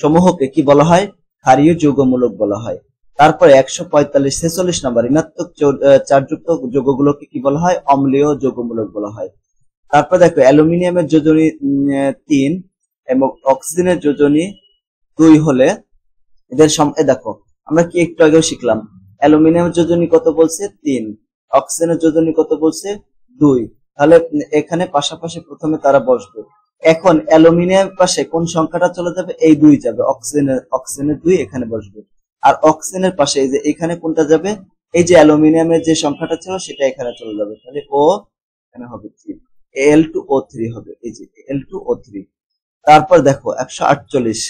সমূহকে কি বলা হয়? ক্ষারীয় যৌগমূলক বলা হয়। তারপরে 146 নম্বর, ঋণাত্মক চার্জযুক্ত যৌগগুলোকে কি বলা হয়? অম্লীয় যৌগমূলক বলা হয়। তারপর দেখো অ্যালুমিনিয়ামের যোজনী 3 এবং অক্সিজেনের যোজনী 2 হলে এদের দেখো আমরা কি একটু আগেও শিখলাম, অ্যালুমিনিয়ামের যোজনী কত বলছে? 3, অক্সিজেনের যোজনী কত বলছে? 2। তাহলে এখানে পাশাপাশি প্রথমে তারা বসবে। এখন অ্যালুমিনিয়াম পাশে কোন সংখ্যাটা চলে যাবে? এই 2 যাবে, অক্সিজেনের 2 এখানে বসবে। আর অক্সিজেনের পাশে এই যে এখানে কোনটা যাবে? এই যে অ্যালুমিনিয়ামের যে সংখ্যাটা ছিল সেটা এখানে চলে যাবে, তাহলে ও এখানে হবে 3, Al2O3 হবে, এই যে Al2O3। তারপর দেখো 148,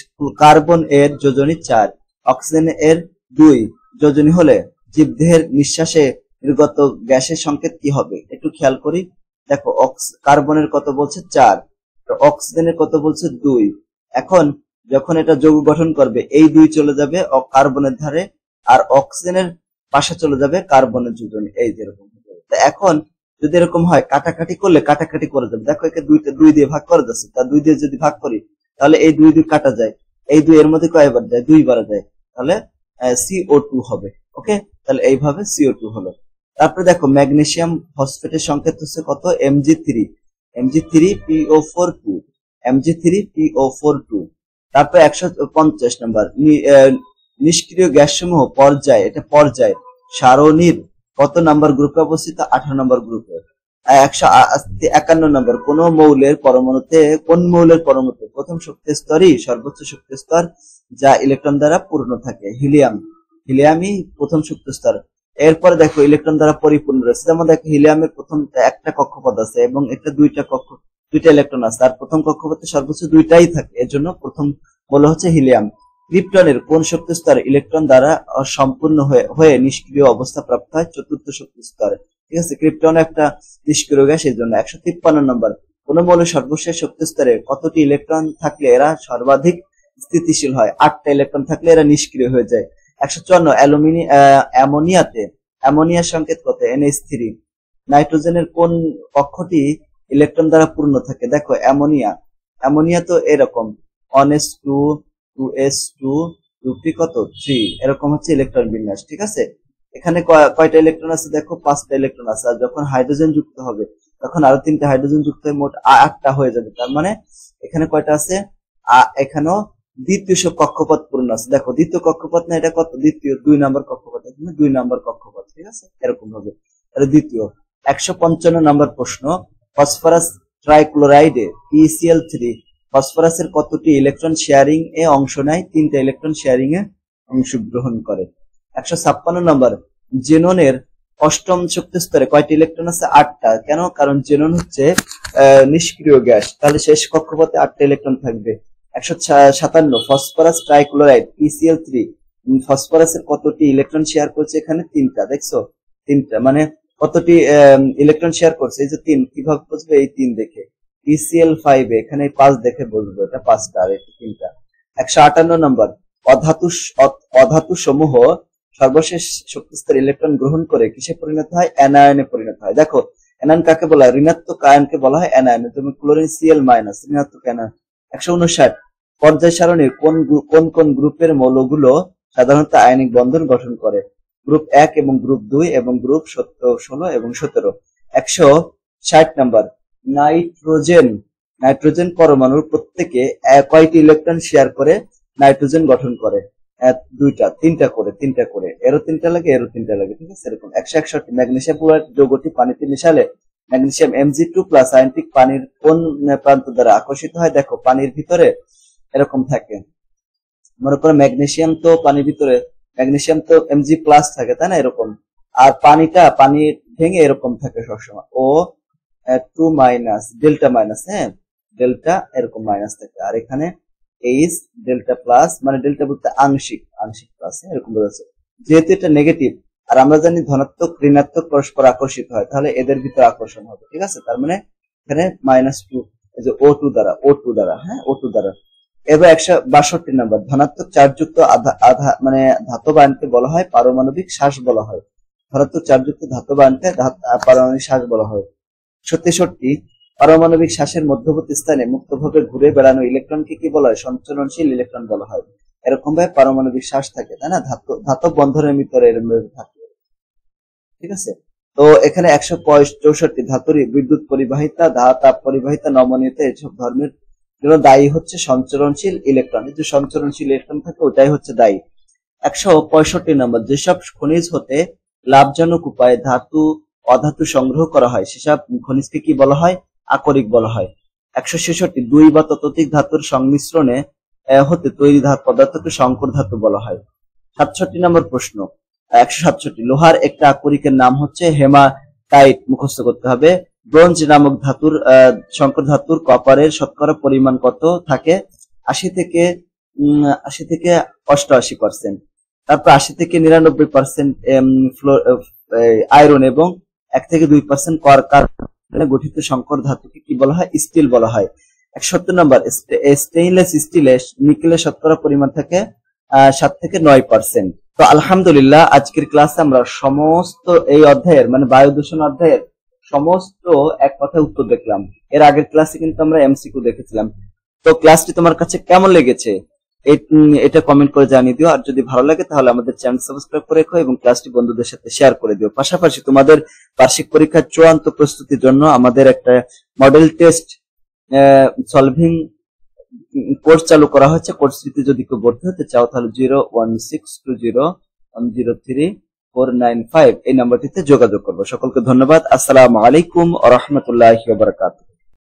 কার্বন এর যোজনী 4, অক্সিজেন এর 2 যোজনী হলে জীবদেহের নিঃশ্বাসে নির্গত গ্যাসের সংকেত কি হবে? একটু খেয়াল করি। দেখো কার্বনের কত বলছে? 4, অক্সিজেনের কত বলছে? 2। এখন যখন এটা যৌগ গঠন করবে এই 2 চলে যাবে কার্বনের ধারে, আর অক্সিজেনের পাশে চলে যাবে কার্বনের যোজনী, এই যেরকম। এখন যদি এরকম হয়, কাটাকাটি করলে কাটাকাটি করে যাবে। দেখো একে 2 দিয়ে ভাগ করা যাচ্ছে, তা 2 দিয়ে যদি ভাগ করি তাহলে এই 2 কাটা যায়, এই 2 এর মধ্যে কয়বার যায়? 2 বার যায়, তাহলে CO2 হবে। ওকে, তাহলে এইভাবে CO2 হলো। তারপরে দেখো ম্যাগনেসিয়াম ফসফেটের সংকেত হচ্ছে কত? Mg3PO42, Mg3PO42। তারপর 150 নম্বর, নিষ্ক্রিয় গ্যাস সমূহ পর্যায়, এটা পর্যায় সারণীর কত নাম্বার গ্রুপে অবস্থিত? 18 নম্বর গ্রুপে। 151 নম্বর, কোন মৌলের পরমাণুতে প্রথম শক্তি স্তরই সর্বোচ্চ শক্তি স্তর যা ইলেকট্রন দ্বারা পূর্ণ থাকে? হিলিয়ামই প্রথম শক্তি স্তর। এরপরে দেখো ইলেকট্রন দ্বারা পরিপূর্ণ রয়েছে। যেমন দেখো হিলিয়ামের প্রথম একটা কক্ষপথ আছে এবং এটা 2টা ইলেকট্রন আছে, আর প্রথম কক্ষপথে সর্বোচ্চ 2টাই থাকে, এর জন্য প্রথম বলা হচ্ছে হিলিয়াম। ক্রিপ্টনের কোন শক্তি স্তরে ইলেকট্রন দ্বারা সম্পূর্ণ হয়ে নিষ্ক্রিয় অবস্থা প্রাপ্ত হয়? চতুর্থ শক্তি স্তরে। ঠিক আছে, ক্রিপ্টন একটা নিষ্ক্রিয় গ্যাস, এই জন্য। 153 নম্বর, কোন মৌলের সর্বশেষ শক্তি স্তরে কতটি ইলেকট্রন থাকলে এরা সর্বাধিক স্থিতিশীল হয়? 8টা ইলেকট্রন থাকলে এরা নিষ্ক্রিয় হয়ে যায়। 154, অ্যামোনিয়ার সংকেত কত? NH3। নাইট্রোজেনের কোন কক্ষটি ইলেকট্রন দ্বারা পূর্ণ থাকে? দেখো অ্যামোনিয়া তো এরকম 1s2 2s2 2p কত 3, এরকম হচ্ছে ইলেকট্রন বিন্যাস। ঠিক আছে, এখানে কয়টা ইলেকট্রন আছে? দেখো 5টা ইলেকট্রন আছে। আর যখন হাইড্রোজেন যুক্ত হবে তখন আরো 3টা হাইড্রোজেন যুক্ত হয়ে মোট 8টা হয়ে যাবে। তার মানে এখানে কয়টা আছে? এখানেও দ্বিতীয় কক্ষপথ পূর্ণ আছে। দেখো দ্বিতীয় কক্ষপথ না, এটা কত? দ্বিতীয়, 2 নম্বর কক্ষপথ, এখানে 2 নম্বর কক্ষপথ। ঠিক আছে, এরকম ভাবে এটা দ্বিতীয়। 155 নম্বর প্রশ্ন, ফসফরাস ট্রাইক্লোরাইডে PeCl3 ফসফরাসের কতটি ইলেকট্রন শেয়ারিং এ অংশ নেয়? 3টা ইলেকট্রন শেয়ারিং এ অংশগ্রহণ করে। 156 নম্বর, জেননের অষ্টম শক্তি স্তরে কয়টি ইলেকট্রন আছে? 8টা। কেন? কারণ জেনন হচ্ছে নিষ্ক্রিয় গ্যাস, তাহলে শেষ কক্ষপথে 8টা ইলেকট্রন থাকবে। 157, ফসফরাস ট্রাইক্লোরাইড PeCl3 ফসফরাসের কতটি ইলেকট্রন শেয়ার করছে? এখানে 3টা। দেখছো 3টা, মানে কতটি ইলেকট্রন শেয়ার করছে? এই যে 3, কিভাবে বুঝবে? এই 3 দেখে। PeCl5 এখানে 5 দেখে বুঝবো, এটা 5টা আর এটা 3টা। 158 নম্বর, অধাতু সমূহ সর্বশেষ শক্তিস্তর ইলেকট্রন গ্রহণ করে কিসে পরিণত হয়? অ্যানায়নে পরিণত হয়। দেখো অ্যানায়ন কাকে বলা হয়? ঋণাত্মক আয়নকে বলা হয় অ্যানায়ন। তুমি ক্লোরিন Cl- ঋণাত্মক আয়ন। 159, পর্যায় সারণীর কোন গ্রুপের মৌলগুলো সাধারণত আয়নিক বন্ধন গঠন করে? গ্রুপ 1 এবং গ্রুপ 2 এবং গ্রুপ 16 এবং 17। 160 নম্বর, নাইট্রোজেন পরমাণুর প্রত্যেকে কয়টি ইলেকট্রন শেয়ার করে নাইট্রোজেন গঠন করে? 2টা, 3টা করে, এরও 3টা লাগে, এরও 3টা লাগে। ঠিক আছে, এরকম। 161, ম্যাগনেসিয়াম ক্লোরাইড যৌগটি পানিতে মিশালে ম্যাগনেসিয়াম Mg2+ আয়নটি পানির কোন প্রান্ত দ্বারা আকর্ষিত হয়? দেখো পানির ভিতরে এরকম থাকে, মনে করো ম্যাগনেসিয়াম তো পানির ভিতরে, ম্যাগনেসিয়াম তো Mg+ থাকে, তাই না? এরকম। আর পানি ভেঙে এরকম থাকে সবসময়, O2- ডেল্টা মাইনাস, হ্যাঁ ডেল্টা এরকম মাইনাস থাকে। আর এখানে H ডেল্টা প্লাস, মানে ডেল্টা বলতে আংশিক প্লাস, এরকম বোঝাচ্ছে। যেহেতু এটা নেগেটিভ আর আমরা জানি ধনাত্মক ঋণাত্মক পরস্পর আকর্ষিত হয়, তাহলে এদের ভিতরে আকর্ষণ হবে। ঠিক আছে, তার মানে এখানে -2, এই যে O2 দ্বারা, হ্যাঁ O2 দ্বারা। এবার 162 নম্বর, ধনাত্মক চার্জযুক্ত মানে ধাতব আয়নকে বলা হয় পারমাণবিক শ্বাস বলা হয়। ধনাত্মক চার্জযুক্ত ধাতব আয়নকে পারমাণবিক শ্বাস বলা হয়। 67, পারমাণবিক শ্বাসের মধ্যবর্তী স্থানে মুক্তভাবে ঘুরে বেড়ানো ইলেকট্রনকে কি বলা হয়? সঞ্চরণশীল ইলেকট্রন বলা হয়। এরকম ভাবে পারমাণবিক শ্বাস থাকে, তাই না? ধাতব বন্ধনের ভিতরে এরকম থাকে। ঠিক আছে, তো এখানে 164, ধাতুর বিদ্যুৎ পরিবাহিতা, তাপ পরিবাহিতা, নমনীয়তা এসব ধর্মের জন্য দায়ী হচ্ছে সঞ্চরণশীল ইলেকট্রন। যে সঞ্চরণশীল ইলেকট্রন থাকে ওটাই হচ্ছে দায়ী। 165 নম্বর, যেসব খনিজ হতে লাভজনক উপায়ে ধাতু অধাতু সংগ্রহ করা হয় সেসব খনিজকে কি বলা হয়? আকরিক বলা হয়। 166, 2 বা ততোধিক ধাতুর সংমিশ্রণে হতে তৈরি পদার্থকে সংকর ধাতু বলা হয়। 67 নম্বর প্রশ্ন, 167, লোহার একটা আকরিকের নাম হচ্ছে হেমাটাইট, মুখস্থ করতে হবে। ব্রোঞ্জ নামক ধাতুর সংকর ধাতুর কপারের শতকরা পরিমাণ কত থাকে? 80 থেকে 88%। তারপর 80 থেকে 99% আয়রন এবং 1 থেকে 2% কার্বনে গঠিত সংকর ধাতুকে কি বলা হয়? স্টিল বলা হয়। 170 নম্বর, স্টেইনলেস স্টিলে নিকেলের শতকরা পরিমাণ থাকে 7 থেকে 9%। তো আলহামদুলিল্লাহ আজকের ক্লাসে আমরা সমস্ত এই অধ্যায়ের মানে বায়ু দূষণ অধ্যায়ের সমস্ত এক কথায় উত্তর দেখলাম। এর আগের ক্লাসে কিন্তু আমরা এমসিকিউ দেখেছিলাম। তো ক্লাসটি তোমার কাছে কেমন লেগেছে এটা কমেন্ট করে জানিয়ে দিও। আর যদি ভালো লাগে তাহলে আমাদের চ্যানেল সাবস্ক্রাইব করে রেখো এবং ক্লাসটি বন্ধুদের সাথে শেয়ার করে দিও। পাশাপাশি তোমাদের বার্ষিক পরীক্ষার চূড়ান্ত প্রস্তুতির জন্য আমাদের একটা মডেল টেস্ট সলভিং কোর্স চালু করা হয়েছে। কোর্সটিতে যদি কেউ ভর্তি হতে চাও তাহলে 01620103495 এই নাম্বারটিতে যোগাযোগ করবো। সকলকে ধন্যবাদ। আসসালামু আলাইকুম ওয়া রাহমাতুল্লাহি ওয়া বারাকাতুহু।